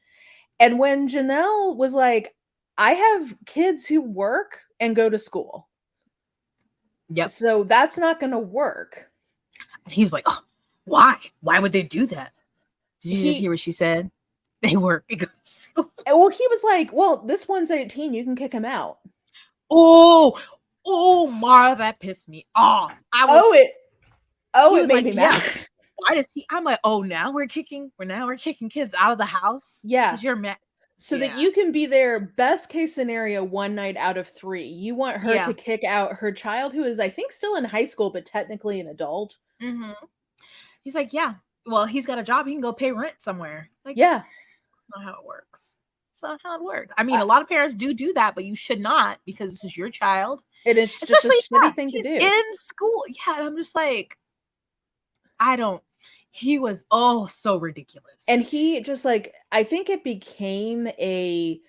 And when Janelle was like, I have kids who work and go to school. Yep. So that's not going to work. And he was like, oh, why? Why would they do that? Did you just hear what she said? They work and go to school. Well, he was like, well, this one's 18. You can kick him out. Oh, Mara, that pissed me off. It made me mad. Why does he? I'm like, oh, now we're kicking kids out of the house. Yeah, because you're mad. So that you can be their best case scenario 1 night out of 3. You want her to kick out her child, who is, I think, still in high school, but technically an adult. Mm-hmm. He's like, yeah. Well, he's got a job. He can go pay rent somewhere. Like, yeah, that's not how it works. It's not how it works. I mean, a lot of parents do that, but you should not, because this is your child. And it's just a shitty thing to do. In school. Yeah, and I'm just like, he was so ridiculous. And he just, like, I think it became an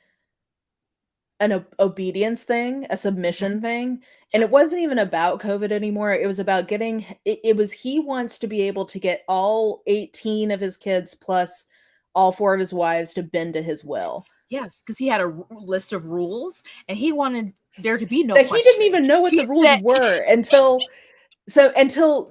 obedience thing, a submission thing. And it wasn't even about COVID anymore. It was about getting, he wants to be able to get all 18 of his kids plus all 4 of his wives to bend to his will. Yes, because he had a list of rules and he wanted there to be no question. He didn't even know what the rules were until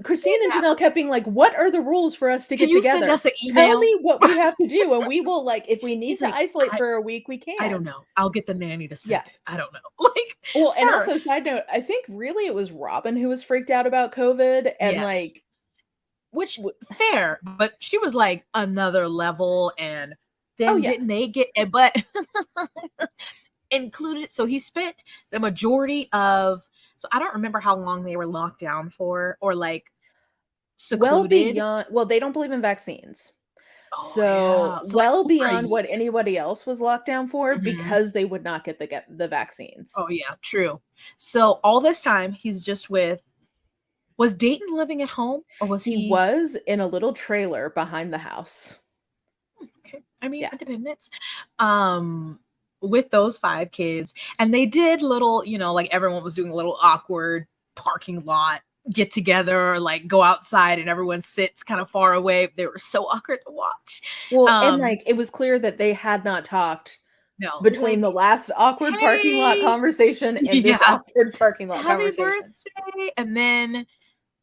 Christine and Janelle kept being like, what are the rules for us to get together? Send us an email? Tell me what we have to do, and we will, like, if we need to isolate for a week, we can. I don't know. I'll get the nanny to send it. I don't know. Like, well, and also, side note, I think really it was Robyn who was freaked out about COVID, and like, which fair, but she was like another level, and then didn't they get it? But included, so he spent the majority of. So I don't remember how long they were locked down for, or like secluded. Well, they don't believe in vaccines. So well beyond what anybody else was locked down for, because they would not get the vaccines. Oh yeah, true. So all this time he's just with. Was Dayton living at home, or was he? He was in a little trailer behind the house. Okay, I mean, independence. With those 5 kids, and they did little, like everyone was doing a little awkward parking lot get together, or like go outside and everyone sits kind of far away. They were so awkward to watch. Well, and like it was clear that they had not talked between the last awkward parking lot conversation and this awkward parking lot conversation. Happy birthday. And then,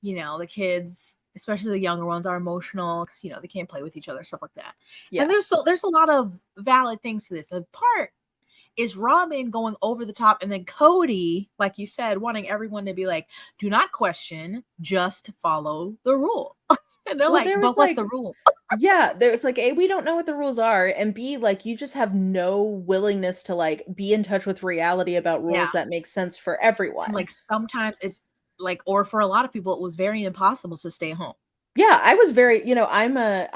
the kids, especially the younger ones, are emotional because they can't play with each other, stuff like that. Yeah. And there's a lot of valid things to this. A part is Robyn going over the top, and then Cody, like you said, wanting everyone to be like, do not question, just follow the rule. And they're like, but what's the rule? Yeah, there's like, A, we don't know what the rules are, and B, like, you just have no willingness to like be in touch with reality about rules that make sense for everyone. Like sometimes it's like, or for a lot of people, it was very impossible to stay home. Yeah, I was very, I am an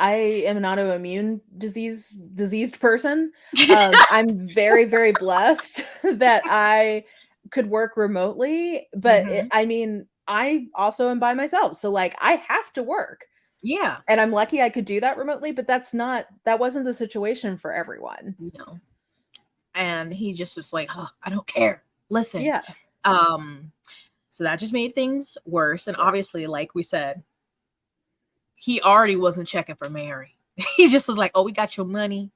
autoimmune diseased person. I'm very, very blessed that I could work remotely, but Hmm. I mean, I also am by myself. So like I have to work. Yeah. And I'm lucky I could do that remotely, but that wasn't the situation for everyone. No. And he just was like, oh, I don't care. Listen. Yeah. Um, so that just made things worse. And Worse. obviously, like we said, he already wasn't checking for Mary. He just was like, oh, we got your money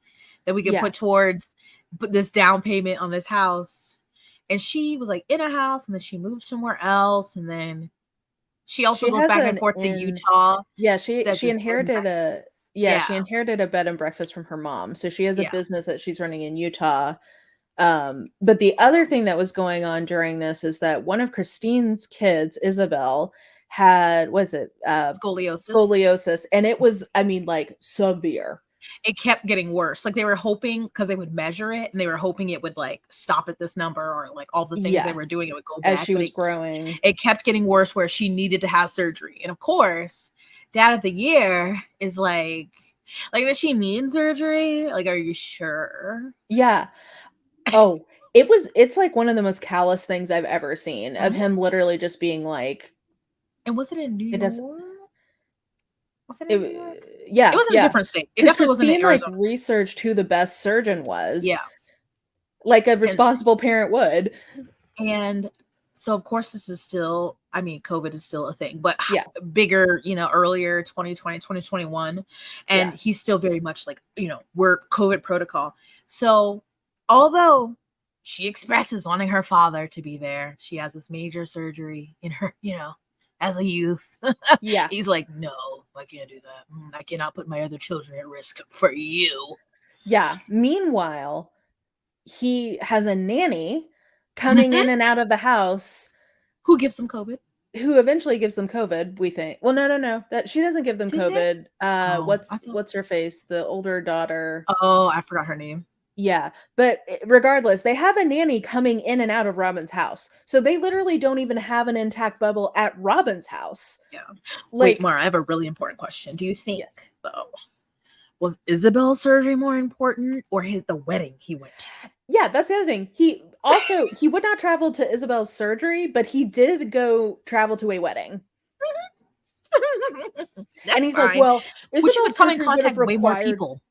that we could Yeah. put towards this down payment on this house. And she was like in a house, and then she moved somewhere else, and then she also She goes has back and an forth to in Utah. Yeah, she That's she this bed and inherited a breakfast. yeah, Yeah, she inherited a bed and breakfast from her mom. So she has a yeah. business that she's running in Utah. But the So other thing that was going on during this is that one of Christine's kids, Isabel, had was it scoliosis. scoliosis, and it was, I mean, like severe. It kept getting worse. Like they were hoping because they would measure it, and they were hoping it would like stop at this number, or like all the things they Yeah, were doing, it would go as back. she But was growing. it kept getting worse where she needed to have surgery. And of course, dad of the year is like, does she need surgery? Like, are you sure? Yeah. Oh, it's like one of the most callous things I've ever seen of Mhm. him literally just being like, And was it in New it does York? Was it in New York? it, It yeah, was in a yeah. different state. It Because definitely wasn't in Christine like Arizona. researched who the best surgeon was, Yeah. like a And responsible parent would. and so of course this is still, I mean, COVID is still a thing, but Yeah, bigger, earlier 2020, 2021, and yeah. he's still very much like, we're COVID protocol. So although she expresses wanting her father to be there, she has this major surgery in her, as a youth. Yeah. He's like, no, I can't do that. I cannot put my other children at risk for you. Yeah. Meanwhile, he has a nanny coming in and out of the house Who gives him COVID? who eventually gives them COVID, we think. Well, no, no, no. That she doesn't give them Did they? COVID. Oh, I thought. What's her face? The older daughter. Oh, I forgot her name. Yeah. But regardless, they have a nanny coming in and out of Robyn's house. So they literally don't even have an intact bubble at Robyn's house. Yeah. Wait, Like, Mara, I have a really important question. Do you think, yes. though, was Isabel's surgery more important or the wedding he went to? Yeah, that's the other thing. He would not travel to Isabel's surgery, but he did go travel to a wedding. And That's he's like, fine. "Well, Which you would Isabel's come in surgery would contact have with way more required." people.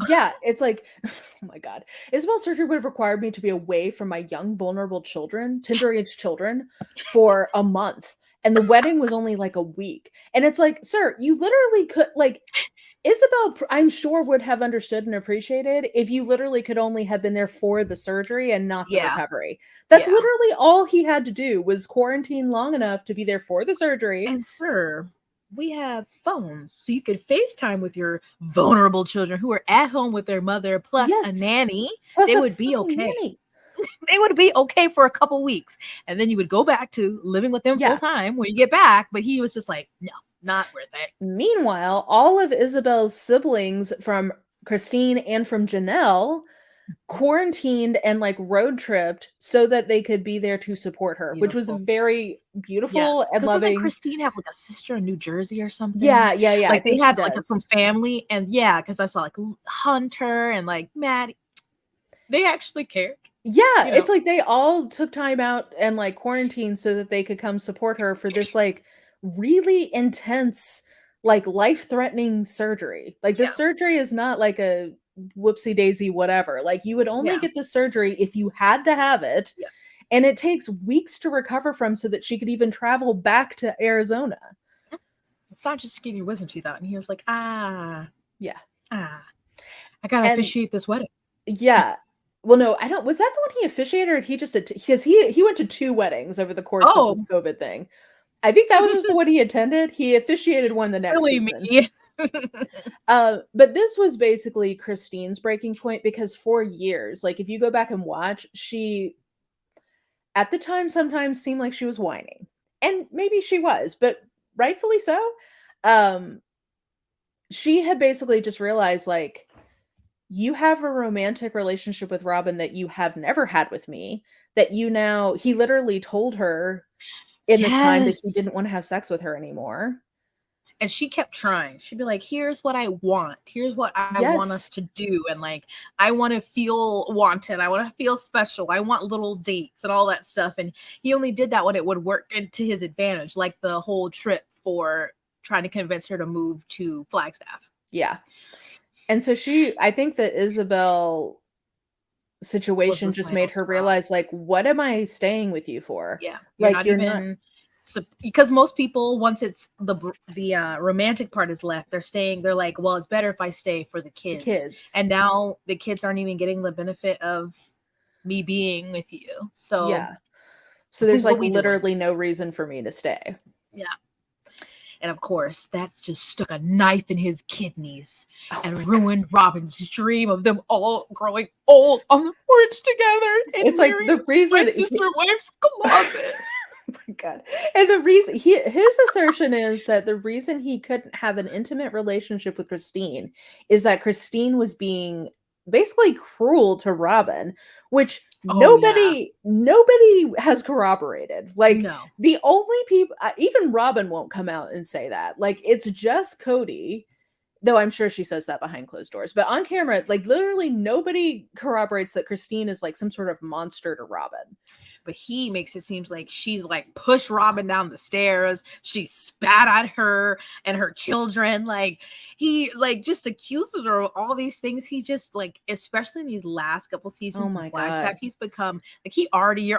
Yeah, it's like, oh my god. Isabel's surgery would have required me to be away from my young, vulnerable children, tender-age children, for a month. And the wedding was only like a week. And it's like, sir, you literally could like Isabel, I'm sure, would have understood and appreciated if you literally could only have been there for the surgery and not the Yeah. recovery. That's Yeah. literally all he had to do was quarantine long enough to be there for the surgery. And sir, we have phones, so you could FaceTime with your vulnerable children who are at home with their mother plus a Yes, nanny. plus They a would be fucking okay. nanny. They would be okay for a couple weeks. And then you would go back to living with them full Yeah. time when you get back. But he was just like, no, not worth it. Meanwhile, all of Isabel's siblings from Christine and from Janelle quarantined and like road tripped so that they could be there to support her, which was Beautiful. very beautiful Yes. and Because doesn't loving. Christine have like a sister in New Jersey or something? Yeah, yeah, yeah. I Like they think she had like does. some family. And yeah, because I saw like Hunter and like Maddie. They actually cared, Yeah, you know. it's like they all took time out and like quarantined so that they could come support her for this like really intense, like life-threatening surgery. Like this Yeah. surgery is not like a whoopsie daisy whatever. Like you would only Yeah. get the surgery if you had to have it, Yeah. and it takes weeks to recover from so that she could even travel back to Arizona. It's not just getting your wisdom teeth out. And he was like, Yeah. I gotta And officiate this wedding. yeah. Well, no, I don't was that the one he officiated or he just because he went to 2 weddings over the course of Oh, this COVID thing. I think that was just the one he attended. He officiated one the next silly season. me. But this was basically Christine's breaking point because for years, like if you go back and watch, she at the time sometimes seemed like she was whining. And maybe she was, but rightfully so. Um, she had basically just realized like you have a romantic relationship with Robyn that you have never had with me. That you now he literally told her in this time that he Yes. didn't want to have sex with her anymore. And she kept trying. She'd be like, here's what I want. Here's what I want us Yes. to do. And like, I want to feel wanted. I want to feel special. I want little dates and all that stuff. And he only did that when it would work to his advantage, like the whole trip for trying to convince her to move to Flagstaff. Yeah. And so I think that Isabel situation just made her realize, like, what am I staying with you for? Yeah. Like, you're not. Because most people, once it's the romantic part is left, they're like, well, it's better if I stay for the kids. And now the kids aren't even getting the benefit of me being with you. So yeah. So there's like literally no reason for me to stay. Yeah. And of course, that's just stuck a knife in his kidneys and ruined Robyn's dream of them all growing old on the porch together. And it's like the reason my sister wife's closet. Oh my God. And the reason his assertion is that the reason he couldn't have an intimate relationship with Christine is that Christine was being basically cruel to Robyn, which nobody has corroborated. Like, the only people, even Robyn won't come out and say that. Like, it's just Cody, though I'm sure she says that behind closed doors. But on camera, like, literally nobody corroborates that Christine is like some sort of monster to Robyn. But he makes it seem like she's like pushed Robyn down the stairs. She spat at her and her children. Like, he like just accuses her of all these things. He just like, especially in these last couple seasons of Flagstaff, he's become like, you're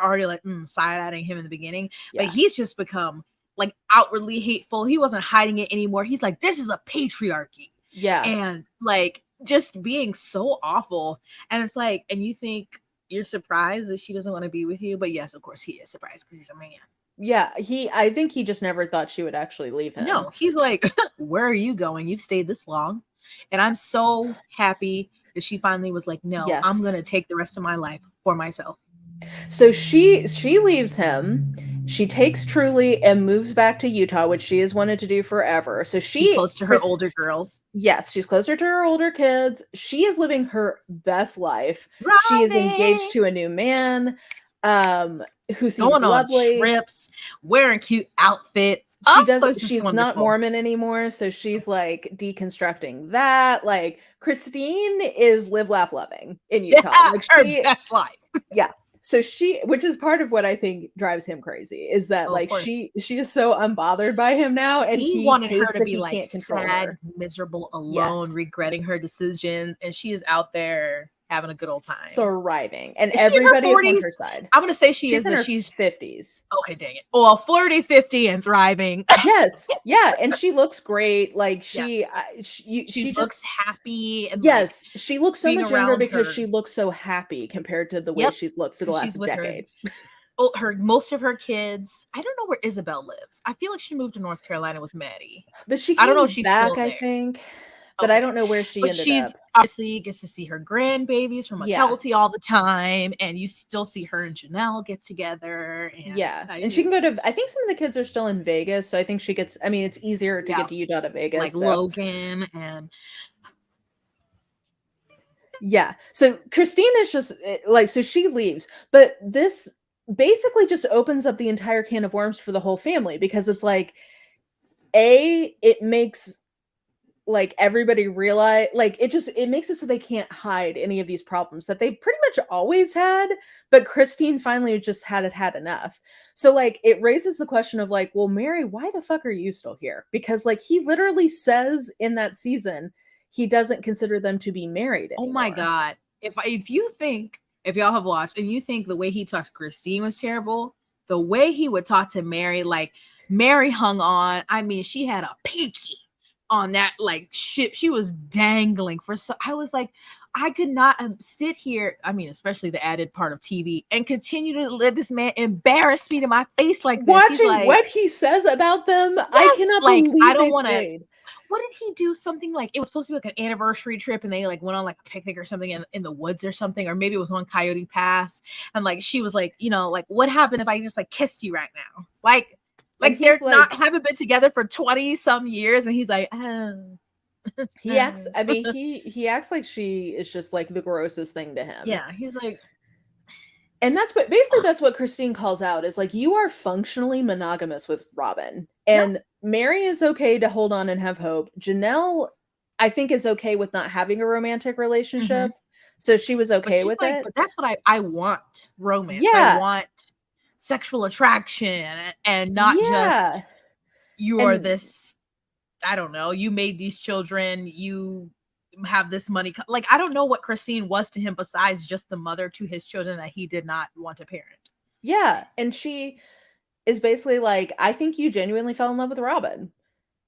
already like side-eyeing him in the beginning, but he's just become like outwardly hateful. He wasn't hiding it anymore. He's like, this is a patriarchy. Yeah. And like just being so awful. And it's like, and you think, you're surprised that she doesn't want to be with you, but yes, of course he is surprised because he's a man. Yeah, I think he just never thought she would actually leave him. No, he's like, where are you going? You've stayed this long. And I'm so happy that she finally was like, no, I'm going to take the rest of my life for myself. So she leaves him. She takes Truly and moves back to Utah, which she has wanted to do forever. So she's close to her older girls. Yes, she's closer to her older kids. She is living her best life. She is engaged to a new man, who seems going lovely. On trips, wearing cute outfits. She's not Mormon anymore, so she's like deconstructing that. Like, Christine is live, laugh, loving in Utah. Yeah, like her best life. Yeah. So which is part of what I think drives him crazy, is that like she is so unbothered by him now, and he wanted her to be like sad, miserable, alone, regretting her decisions, and she is out there having a good old time, thriving, and everybody is on her side. I'm gonna say she's in her 50s. Okay, dang it. Well, flirty 50 and thriving. Yes, yeah, and she looks great. Like she looks just happy, and yes, she looks so much younger because she looks so happy compared to the way she's looked for the last decade. Most of her kids, I don't know where Isabel lives. I feel like she moved to North Carolina with Maddie, but I don't know if she's back. Still there. I think. But I don't know where she ended up. Obviously gets to see her grandbabies from McKelty all the time, and you still see her and Janelle get together. And and she can go to, I think some of the kids are still in Vegas, so I think she gets, I mean, it's easier to get to Utah to Vegas. Like Logan and... Yeah. So Christine is just like, so she leaves, but this basically just opens up the entire can of worms for the whole family, because it's like, it makes like everybody realize, like, it makes it so they can't hide any of these problems that they've pretty much always had, but Christine finally just had enough. So like, it raises the question of like, well, Mary, why the fuck are you still here? Because like, he literally says in that season he doesn't consider them to be married anymore. Oh my God. If y'all have watched and you think the way he talked to Christine was terrible, the way he would talk to Mary, like Mary hung on. I mean, she had a pinky on that like ship. She was dangling for so. I was like, I could not sit here. I mean, especially the added part of TV, and continue to let this man embarrass me to my face like this. Watching like, what he says about them, yes, I cannot believe I don't want to. What did he do? Something like, it was supposed to be like an anniversary trip, and they like went on like a picnic or something in the woods or something, or maybe it was on Coyote Pass, and like she was like, you know, like, what happened if I just like kissed you right now? Like they're like, haven't been together for 20 some years, and he's like, oh. He acts, I mean, he acts like she is just like the grossest thing to him. Yeah, he's like, and that's what Christine calls out, is like, you are functionally monogamous with Robyn, and Mary is okay to hold on and have hope. Janelle, I think, is okay with not having a romantic relationship. So she was But okay she's with like, it. but that's what I want, romance. I Yeah. want sexual attraction and not Yeah. just you are And this, I don't know, you made these children, you have this money. Like, I don't know what Christine was to him besides just the mother to his children that he did not want to parent. yeah. And she is basically like, I think you genuinely fell in love with Robyn.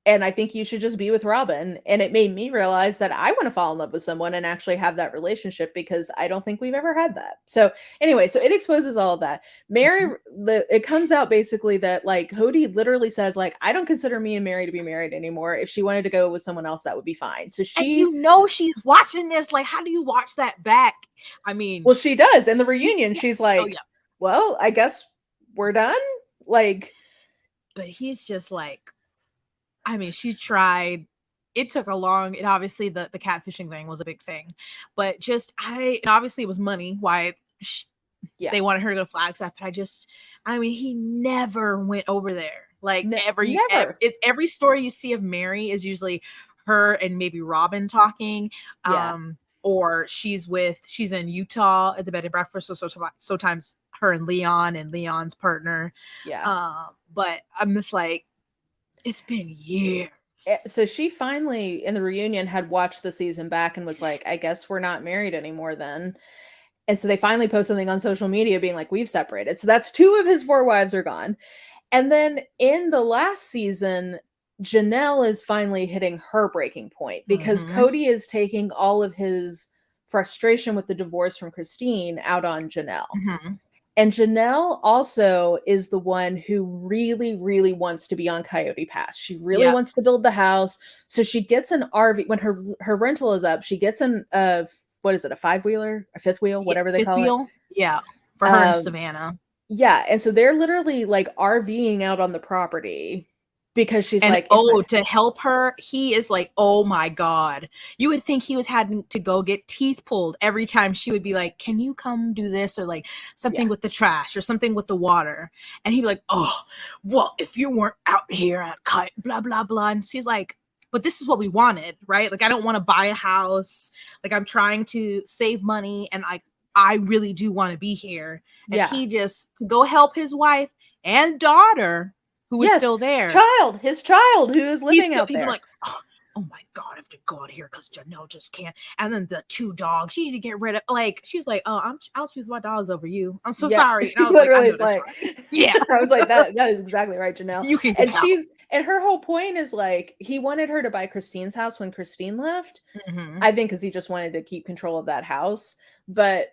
And I think you should just be with Robyn. And it made me realize that I want to fall in love with someone and actually have that relationship, because I don't think we've ever had that. So anyway, so it exposes all of that. Mary, it comes out basically that like Cody literally says like, I don't consider me and Mary to be married anymore. If she wanted to go with someone else, that would be fine. So And she, you know she's watching this. Like, how do you watch that back? I mean, well, she does in the reunion. She's oh like, yeah, well, I guess we're done. Like, but he's just like, I mean, she tried. It took a long. It obviously the catfishing thing was a big thing, but just and obviously it was money. Why yeah, they wanted her to go to Flagstaff, but I mean, he never went over there. Like never. it's every story you see of Mary is usually her and maybe Robyn talking. Yeah, Or she's in Utah at the bed and breakfast. So times her and Leon's partner. yeah. But I'm just like, it's been years. So she finally in the reunion had watched the season back and was like, I guess we're not married anymore then. And so they finally post something on social media being like, we've separated. So that's 2 of his 4 wives are gone. And then in the last season, Janelle is finally hitting her breaking point because Mhm. Cody is taking all of his frustration with the divorce from Christine out on Janelle. Mhm. And Janelle also is the one who really, really wants to be on Coyote Pass. She really Yeah. wants to build the house. So she gets an RV when her rental is up. She gets an what is it, a 5-wheeler, a 5th wheel, Yeah, whatever they fifth call it. wheel. Yeah, for her and Um, Savannah. yeah, and so they're literally like RVing out on the property because she's And like, if my to help her, he is like, oh my God. You would think he was having to go get teeth pulled every time she would be like, can you come do this? Or like yeah, something with the trash or something with the water. And he'd be like, oh, well, if you weren't out here at blah, blah, blah. And she's like, but this is what we wanted, right? Like, I don't want to buy a house. Like, I'm trying to save money. And I really do want to be here. And yeah, he just, to go help his wife and daughter, who is yes, still there, his child who is living out he'd be there. like, oh my God, I have to go out here because Janelle just can't. And then the 2 dogs, you need to get rid of. Like, she's like, oh, I'll choose my dogs over you. I'm so Yeah, sorry. And she I was like, I literally know is that's like, right. Yeah, I was like, that is exactly right, Janelle. you can And get out. her whole point is like, he wanted her to buy Christine's house when Christine left. Mm-hmm. I think because he just wanted to keep control of that house. But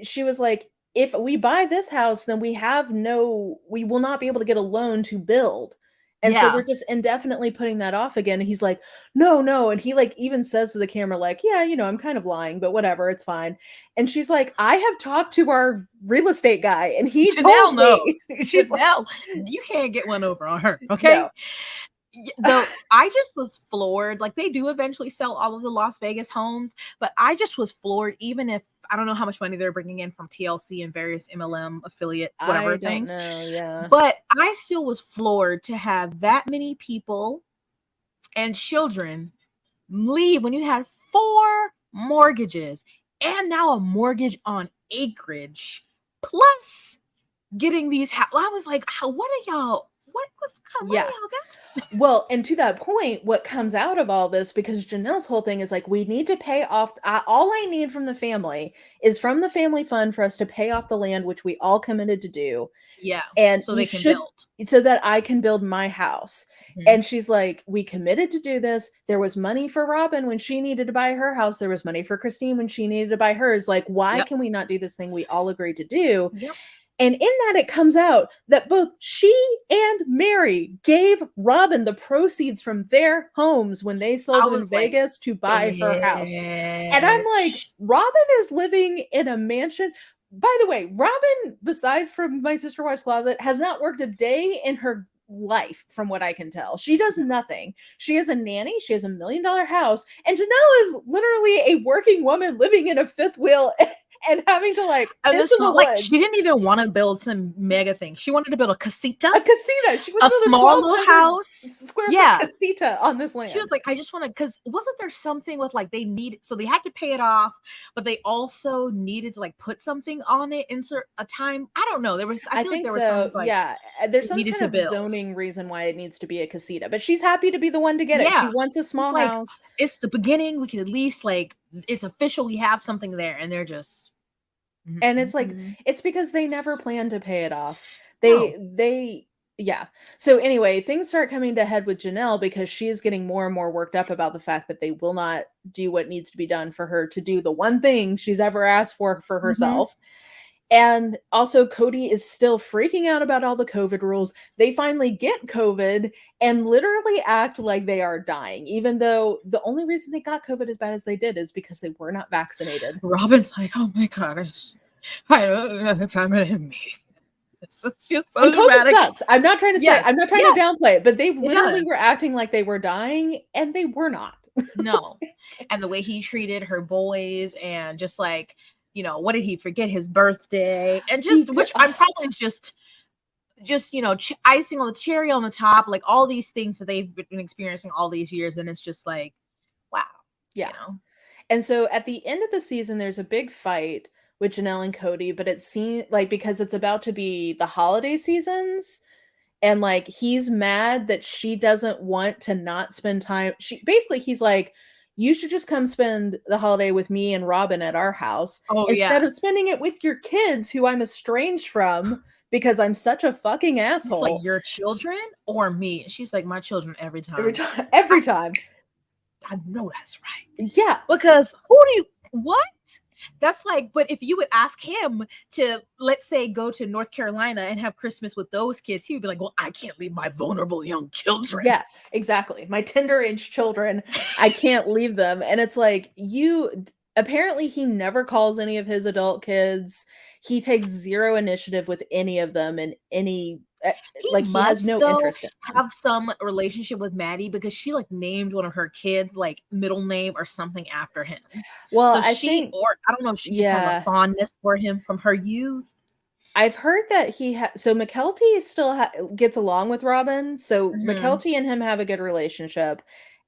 she was like, if we buy this house, then we will not be able to get a loan to build. And so Yeah. they're just indefinitely putting that off again. And he's like, no, no. And he like even says to the camera, like, yeah, I'm kind of lying, but whatever, it's fine. And she's like, I have talked to our real estate guy and he Janelle told knows. me. She's like, Janelle, you can't get one over on her. Okay. no. Though I just was floored. Like, they do eventually sell all of the Las Vegas homes, but I just was floored. Even if I don't know how much money they're bringing in from TLC and various MLM affiliate I whatever don't things, know. Yeah. but I still was floored to have that many people and children leave when you had 4 mortgages and now a mortgage on acreage plus getting these I was like, what are y'all, what are Yeah. y'all got? Well, and to that point, what comes out of all this, because Janelle's whole thing is like, we need to pay off. All I need from the family is from the family fund for us to pay off the land, which we all committed to do. Yeah, And so you they can should, build. so that I can build my house. Mhm. And she's like, we committed to do this. There was money for Robyn when she needed to buy her house. There was money for Christine when she needed to buy hers. Like, why Yep. can we not do this thing we all agreed to do? Yep. And in that, it comes out that both she and Mary gave Robyn the proceeds from their homes when they sold I them in was like, Vegas to buy her house. And I'm like, bitch. Robyn is living in a mansion. By the way, Robyn, beside from My Sister Wife's Closet, has not worked a day in her life, from what I can tell. She does nothing. She has a nanny. She has $1 million house. And Janelle is literally a working woman living in a 5th wheel and having to like And piss it's in the not like she woods. didn't even want to build some mega thing. She wanted to build a casita, A casita. She went a to the small little 1,200 house. square foot Yeah. casita on this land. She was like, I just want to, because wasn't there something with like they needed, so they had to pay it off, but they also needed to like put something on it, insert a time. I don't know. I feel like think there was some so. like Yeah. There's it some needed kind to of build. zoning reason why it needs to be a casita, but she's happy to be the one to get it. She Yeah. wants a It's small like, house. it's the beginning. We can at least like, it's official. We have something there. And they're just. And it's like, it's because they never plan to pay it off. No. Yeah. So anyway, things start coming to head with Janelle because she is getting more and more worked up about the fact that they will not do what needs to be done for her to do the one thing she's ever asked for herself. And also, Cody is still freaking out about all the COVID rules. They finally get COVID and literally act like they are dying, even though the only reason they got COVID as bad as they did is because they were not vaccinated. Robyn's like, oh my God, I don't know if I'm going to make this. It's just so And COVID dramatic. sucks. I'm not trying to say, I'm not trying to downplay it, but they literally were acting like they were dying and they were not. No. And the way he treated her boys and just like, you know, what did he forget? His birthday and just, which I'm probably just, you know, icing on the cherry on the top, like all these things that they've been experiencing all these years. And it's just like, wow. Yeah. You know? And so at the end of the season, there's a big fight with Janelle and Cody, but it seems like because it's about to be the holiday seasons, and like he's mad that she doesn't want to not spend time. He's like, you should just come spend the holiday with me and Robyn at our house instead of spending it with your kids who I'm estranged from because I'm such a fucking asshole. He's like, your children or me? She's like, my children every time. Every time. I know that's right. Yeah. Because what? That's like, but if you would ask him to, let's say, go to North Carolina and have Christmas with those kids, he would be like, well, I can't leave my vulnerable young children. Yeah, exactly. My tender age children, I can't leave them. And it's like, apparently he never calls any of his adult kids. He takes zero initiative with any of them in any he has no interest in them. Have some relationship with Maddie because she like named one of her kids like middle name or something after him. Well, so I don't know if she just has a fondness for him from her youth. I've heard that so McKelty still gets along with Robyn. So McKelty and him have a good relationship,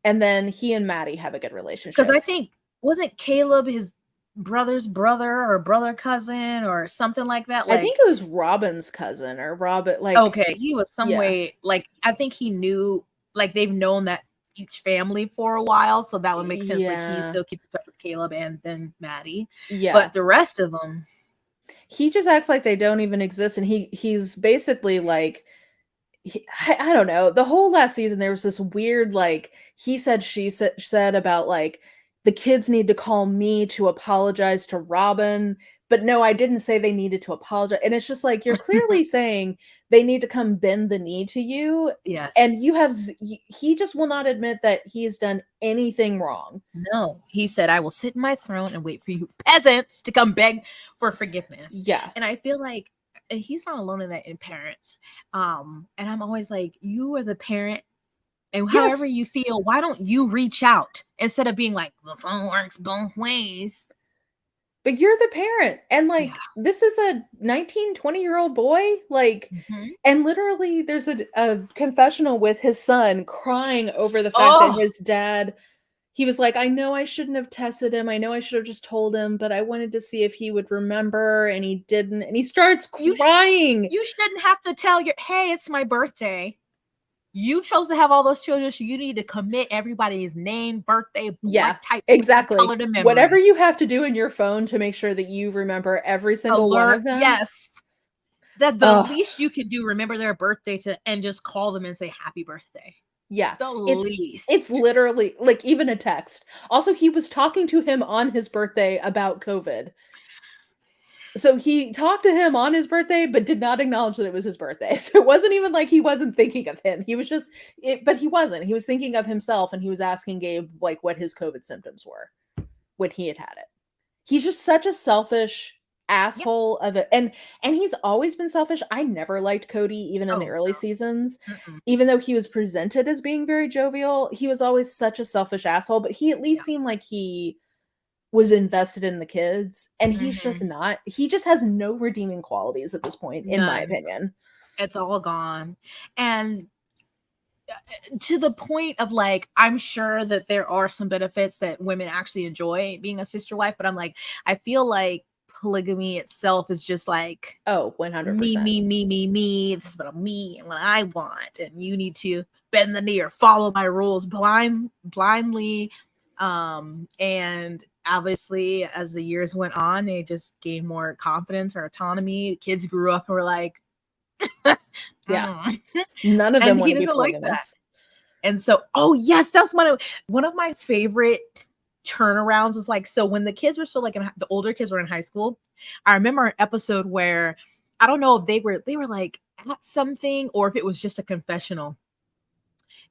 and then he and Maddie have a good relationship. Because I think wasn't Caleb his brother's brother or brother cousin or something like that? Like, I think it was Robyn's cousin or Robyn. Like, okay, he was some way like I think he knew, like they've known that each family for a while, so that would make sense. Like he still keeps in touch with Caleb and then Maddie. Yeah, but the rest of them, he just acts like they don't even exist, and he's basically like. I don't know. The whole last season, there was this weird, like, he said, she said about, like, the kids need to call me to apologize to Robyn. But no, I didn't say they needed to apologize. And it's just like, you're clearly saying they need to come bend the knee to you. Yes. And he just will not admit that he has done anything wrong. No. He said, I will sit in my throne and wait for you peasants to come beg for forgiveness. Yeah. And I feel like he's not alone in that in parents. And I'm always like, you are the parent, and however you feel, why don't you reach out instead of being like, the phone works both ways? But you're the parent, and like this is a 19, 20-year-old boy, like, and literally there's a confessional with his son crying over the fact that his dad. He was like, I know I shouldn't have tested him. I know I should have just told him, but I wanted to see if he would remember, and he didn't. And he starts crying. You shouldn't have to tell hey, it's my birthday. You chose to have all those children, so you need to commit everybody's name, birthday, type, exactly. Color to memory. Whatever you have to do in your phone to make sure that you remember every single one of them. Yes. That the least you can do, remember their birthday and just call them and say happy birthday. Yeah, the least. It's literally like even a text. Also, he was talking to him on his birthday about COVID. So he talked to him on his birthday, but did not acknowledge that it was his birthday. So it wasn't even like he wasn't thinking of him. He was just, but he wasn't. He was thinking of himself, and he was asking Gabe like what his COVID symptoms were when he had it. He's just such a selfish asshole of it, and he's always been selfish. I never liked Cody, even in the early seasons. Even though he was presented as being very jovial, he was always such a selfish asshole. But he at least seemed like he was invested in the kids, and he's just Mhm. not. He just has no redeeming qualities at this point, in my None. opinion. It's all gone. And to the point of like, I'm sure that there are some benefits that women actually enjoy being a sister wife, but I'm like, I feel like polygamy itself is just like Oh, me, 100%. me, me, me, me. This is what me and what I want, and you need to bend the knee or follow my rules blindly. And obviously, as the years went on, they just gained more confidence or autonomy. The kids grew up and were like, Yeah. mm. None of them And want he to be doesn't like that. polygamous. And so, oh yes, that's one of my favorite turnarounds was like, so when the kids were still like the older kids were in high school, I remember an episode where I don't know if they were like at something or if it was just a confessional.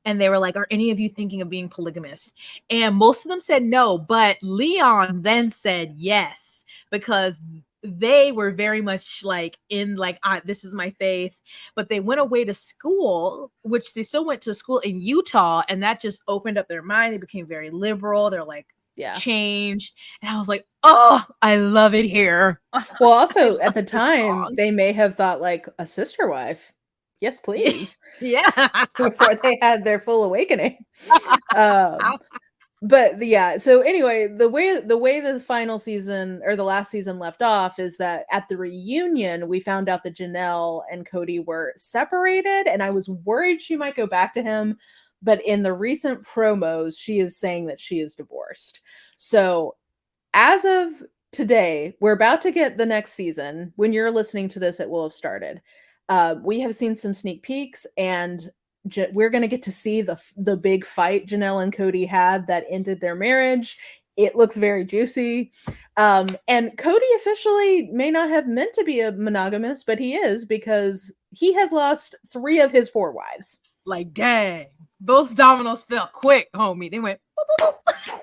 And they were like, are any of you thinking of being polygamous? And most of them said no, but Leon then said yes, because they were very much like in like, this is my faith. But they went away to school, which they still went to school in Utah, and that just opened up their mind. They became very liberal. They're like, Yeah. changed. And I was like, oh, I love it here. Well, I also at love the this time, song. they may have thought like a sister wife. Yes, please. Yeah. Before they had their full awakening. Um, but yeah, so anyway, the way the final season or the last season left off is that at the reunion we found out that Janelle and Cody were separated, and I was worried she might go back to him, but in the recent promos she is saying that she is divorced. So as of today, we're about to get the next season. When you're listening to this, it will have started. We have seen some sneak peeks, and we're going to get to see the big fight Janelle and Cody had that ended their marriage. It looks very juicy. And Cody officially may not have meant to be a monogamous, but he is, because he has lost 3 of his 4 wives. Like, dang, those dominoes fell quick, homie. They went boop, boop, boop.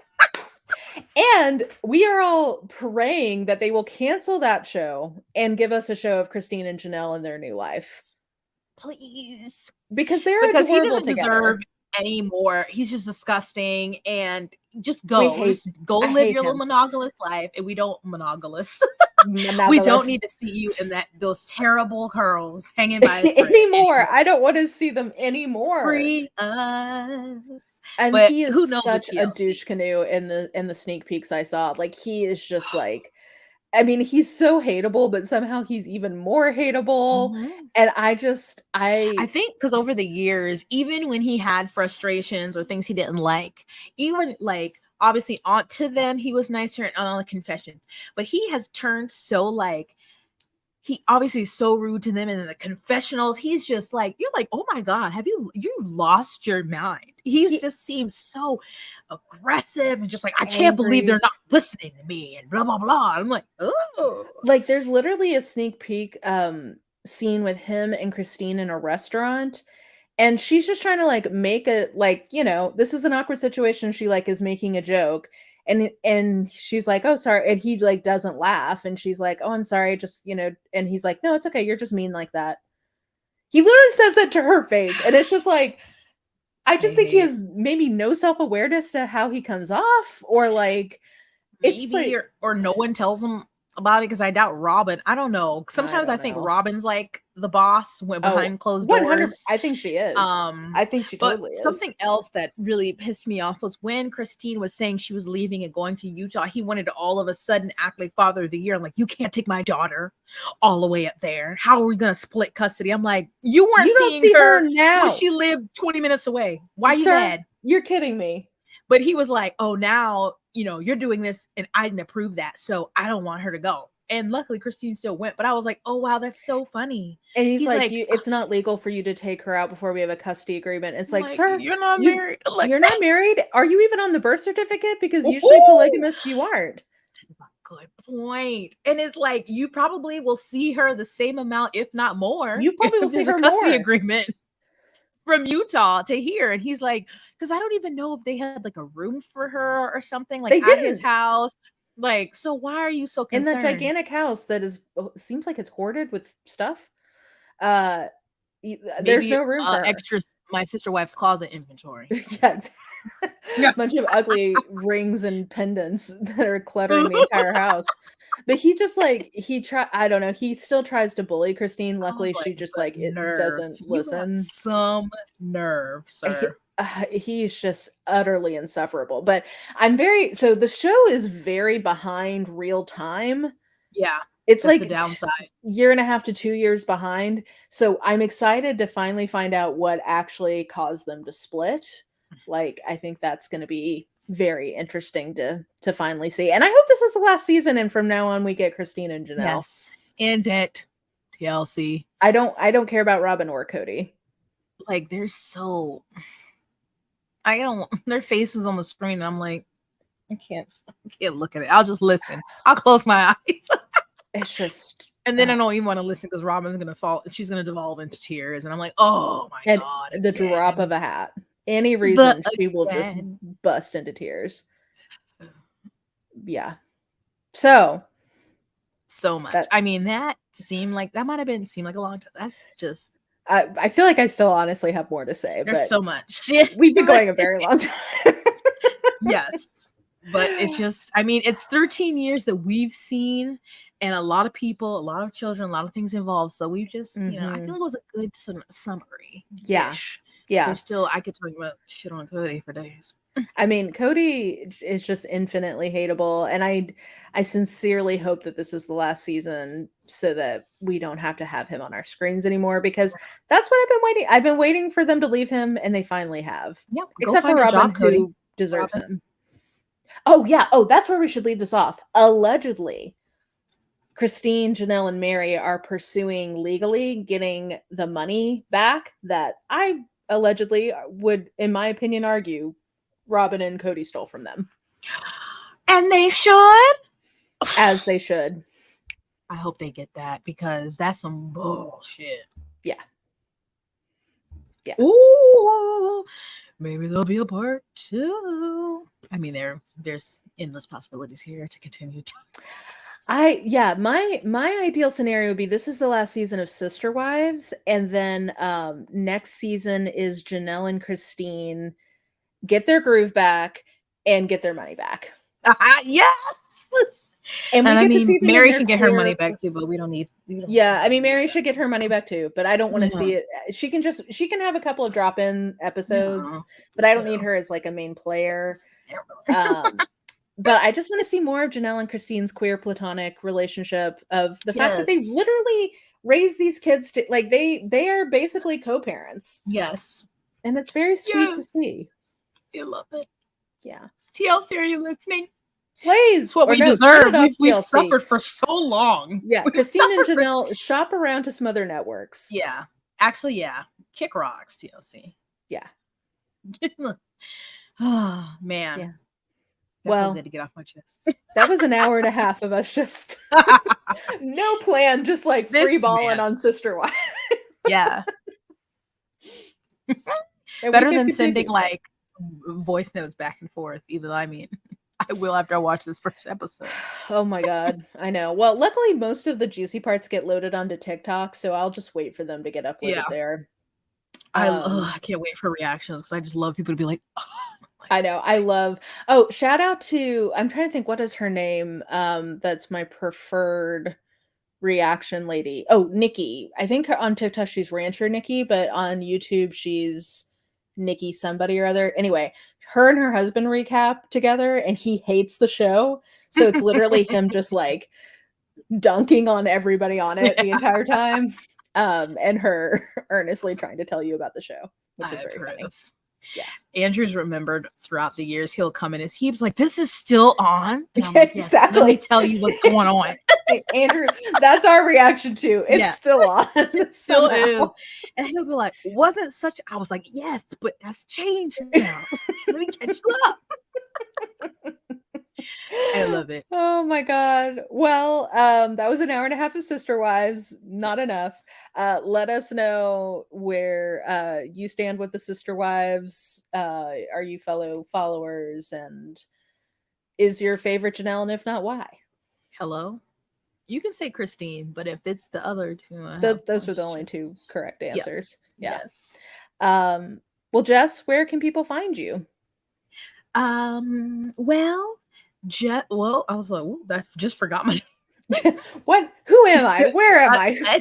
And we are all praying that they will cancel that show and give us a show of Christine and Janelle in their new life. Please. Because they're Because he adorable doesn't deserve together. any more. He's just disgusting. And just We go. hate Just go I live hate your little him. monogamous life. And we don't monogamous. We don't Monogamous. need to see you in those terrible curls hanging by a thread Anymore. anymore. I don't want to see them anymore. Free us. And But he is who knows with such a douche TLC? canoe in the sneak peeks I saw. Like, he is just like, I mean, he's so hateable, but somehow he's even more hateable. Mhm. And I just I think because over the years, even when he had frustrations or things he didn't like, even like obviously on to them, he was nicer and on the confessions. But he has turned so like he obviously is so rude to them, and in the confessionals, he's just like, you're like, oh my god, have you lost your mind? He's he just seems so aggressive and just like, I can't believe they're angry. not listening to me and blah blah blah. I'm like, oh, Like, there's literally a sneak peek scene with him and Christine in a restaurant, and she's just trying to like make a, like, this is an awkward situation. She like is making a joke, and she's like, oh sorry, and he like doesn't laugh, and she's like, oh I'm sorry, just and he's like, no, it's okay, you're just mean like that. He literally says that to her face, and it's just like, I I just think he hate it. has maybe no self-awareness to how he comes off, or like, it's Maybe, like, or no one tells him about it because I doubt Robyn. I don't know. I Sometimes I don't think know. Robyn's like the boss went Oh, behind closed 100, doors. I think she is. I think she But totally is. something else that really pissed me off was when Christine was saying she was leaving and going to Utah. He wanted to all of a sudden act like father of the year. I'm like, you can't take my daughter all the way up there. How are we gonna split custody? I'm like, you weren't You don't seeing see her her when now. she lived 20 minutes away. Why are you Sir, mad? you're kidding me. But he was like, oh, now, you're doing this and I didn't approve that. So I don't want her to go. And luckily Christine still went. But I was like, oh, wow, that's so funny. And he's He's like, like, "You, it's not legal for you to take her out before we have a custody agreement." It's I'm like, like, sir, you're not you married. Like, you're not married. Are you even on the birth certificate? Because usually ooh, polygamists, you aren't. good point. And it's like, you probably will see her the same amount, if not more, You if probably will see there's a her custody more. agreement from Utah to here. And he's like, because I don't even know if they had like a room for her or something like They at his didn't. house. Like, so why are you so In that concerned? gigantic house that is, seems like it's hoarded with stuff. Uh there's Maybe no room for her. extra my sister wife's closet inventory. Yes. A bunch of ugly rings and pendants that are cluttering the entire house. But he just like I don't know, he still tries to bully Christine. I was Luckily she like, just the like it nerve. doesn't You have listen. some nerve, sir. He's just utterly insufferable. But so the show is very behind real time. Yeah. It's That's like the downside. year and a half to 2 years behind. So I'm excited to finally find out what actually caused them to split. Like, I think that's going to be very interesting to finally see. And I hope this is the last season, and from now on we get Christine and Janelle. Yes. And it. TLC. I don't care about Robyn or Cody. Like, they're so their faces on the screen, and I'm like, I can't look at it. I'll just listen. I'll close my eyes. It's just, and then I don't even want to listen because Robyn's gonna fall. She's gonna devolve into tears, and I'm like, oh my god! The drop of a hat, any reason she will just bust into tears. Yeah. So much. I mean, that might have seemed like a long time. That's just. I feel like I still honestly have more to say. There's but so much. We've been going a very long time. Yes. But it's just, I mean, it's 13 years that we've seen, and a lot of people, a lot of children, a lot of things involved. So we just, I feel it was a good summary. Yeah. Yeah. There's still, I could talk about shit on Cody for days. I mean, Cody is just infinitely hateable, and I sincerely hope that this is the last season so that we don't have to have him on our screens anymore, because that's what I've been waiting. I've been waiting for them to leave him, and they finally have. Yep. Except for Robyn, who deserves him. Oh, yeah. Oh, that's where we should leave this off. Allegedly, Christine, Janelle, and Mary are pursuing legally getting the money back that I allegedly would, in my opinion, argue Robyn and Cody stole from them. And they should. As they should. I hope they get that, because that's some bullshit. Yeah. Yeah. Ooh, maybe there'll be a part 2. I mean, there's endless possibilities here to continue to. My ideal scenario would be this is the last season of Sister Wives, and then next season is Janelle and Christine get their groove back and get their money back. Yes. And I mean, Mary can get her money back too, but we don't need. I mean, Mary should get her money back too, but I don't want to see it. She can have a couple of drop-in episodes, but I don't need her as like a main player. But I just want to see more of Janelle and Christine's queer platonic relationship, of the fact that they literally raise these kids to, like, they are basically co-parents. Yes. And it's very sweet to see. I love it. Yeah. TLC, are you listening? Please. It's what we deserve. We've suffered for so long. Yeah. Christine and Janelle shop around to some other networks. Yeah. Actually, yeah. Kick rocks, TLC. Yeah. Oh, man. Yeah. Well, to get off my chest. That was an hour and a half of us just no plan, just like free balling on Sister Wives. Yeah. Better than sending like voice notes back and forth, even though, I mean, I will after I watch this first episode. Oh my god, I know. Well, luckily most of the juicy parts get loaded onto TikTok, so I'll just wait for them to get uploaded there. I can't wait for reactions, because I just love people to be like, oh. I know. Shout out to, I'm trying to think, what is her name? That's my preferred reaction lady. Oh, Nikki. I think on TikTok she's Rancher Nikki, but on YouTube she's Nikki somebody or other. Anyway, her and her husband recap together, and he hates the show. So it's literally him just like dunking on everybody on it the entire time. And her earnestly trying to tell you about the show, which is very funny. Yeah. Andrew's remembered throughout the years, he'll come in his heaps like, this is still on. Like, exactly. Let me tell you what's going on. Andrew, that's our reaction too. It's still on. Still is. And he'll be like, wasn't such, I was like, yes, but that's changed now. Let me catch you up. I love it. Oh my god. Well, that was an hour and a half of Sister Wives. Not enough. Let us know where you stand with the Sister Wives. Are you fellow followers? And is your favorite Janelle? And if not, why? Hello. You can say Christine, but if it's the other two, Those are the only two correct Yep. answers. Yeah. Yes. Well, Jess, where can people find you? Well, well, I was like, ooh, I just forgot my What? Who am I? Where am I?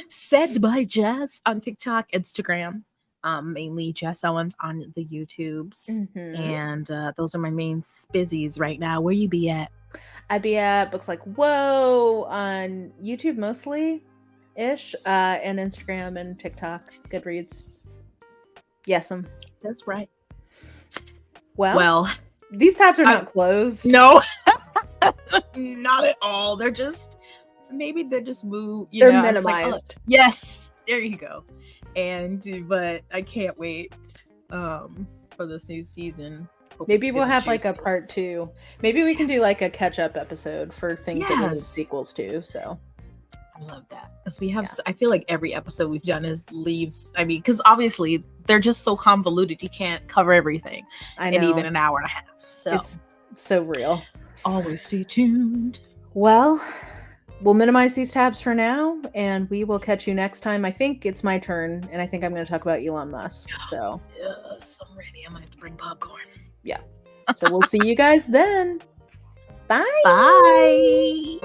Said by Jess on TikTok, Instagram, mainly Jess Owens on the YouTubes, and those are my main spizzies right now. Where you be at? I'd be at Books Like Whoa on YouTube mostly ish, and Instagram and TikTok, Goodreads. Yes, That's right. Well, these tabs are not closed. No, not at all. They're just maybe they're just moved. They're minimized. Like, oh, yes, there you go. But I can't wait for this new season. Maybe we'll have like a part 2. Maybe we can do like a catch-up episode for things that we need sequels to. So I love that, because we have I feel like every episode we've done leaves, I mean, because obviously they're just so convoluted, you can't cover everything in even an hour and a half, so it's so real. Always stay tuned. Well, we'll minimize these tabs for now, and we will catch you next time. I think it's my turn, and I think I'm going to talk about Elon Musk. So yes, I'm ready. I'm going to have to bring popcorn. Yeah. So we'll see you guys then. Bye. Bye.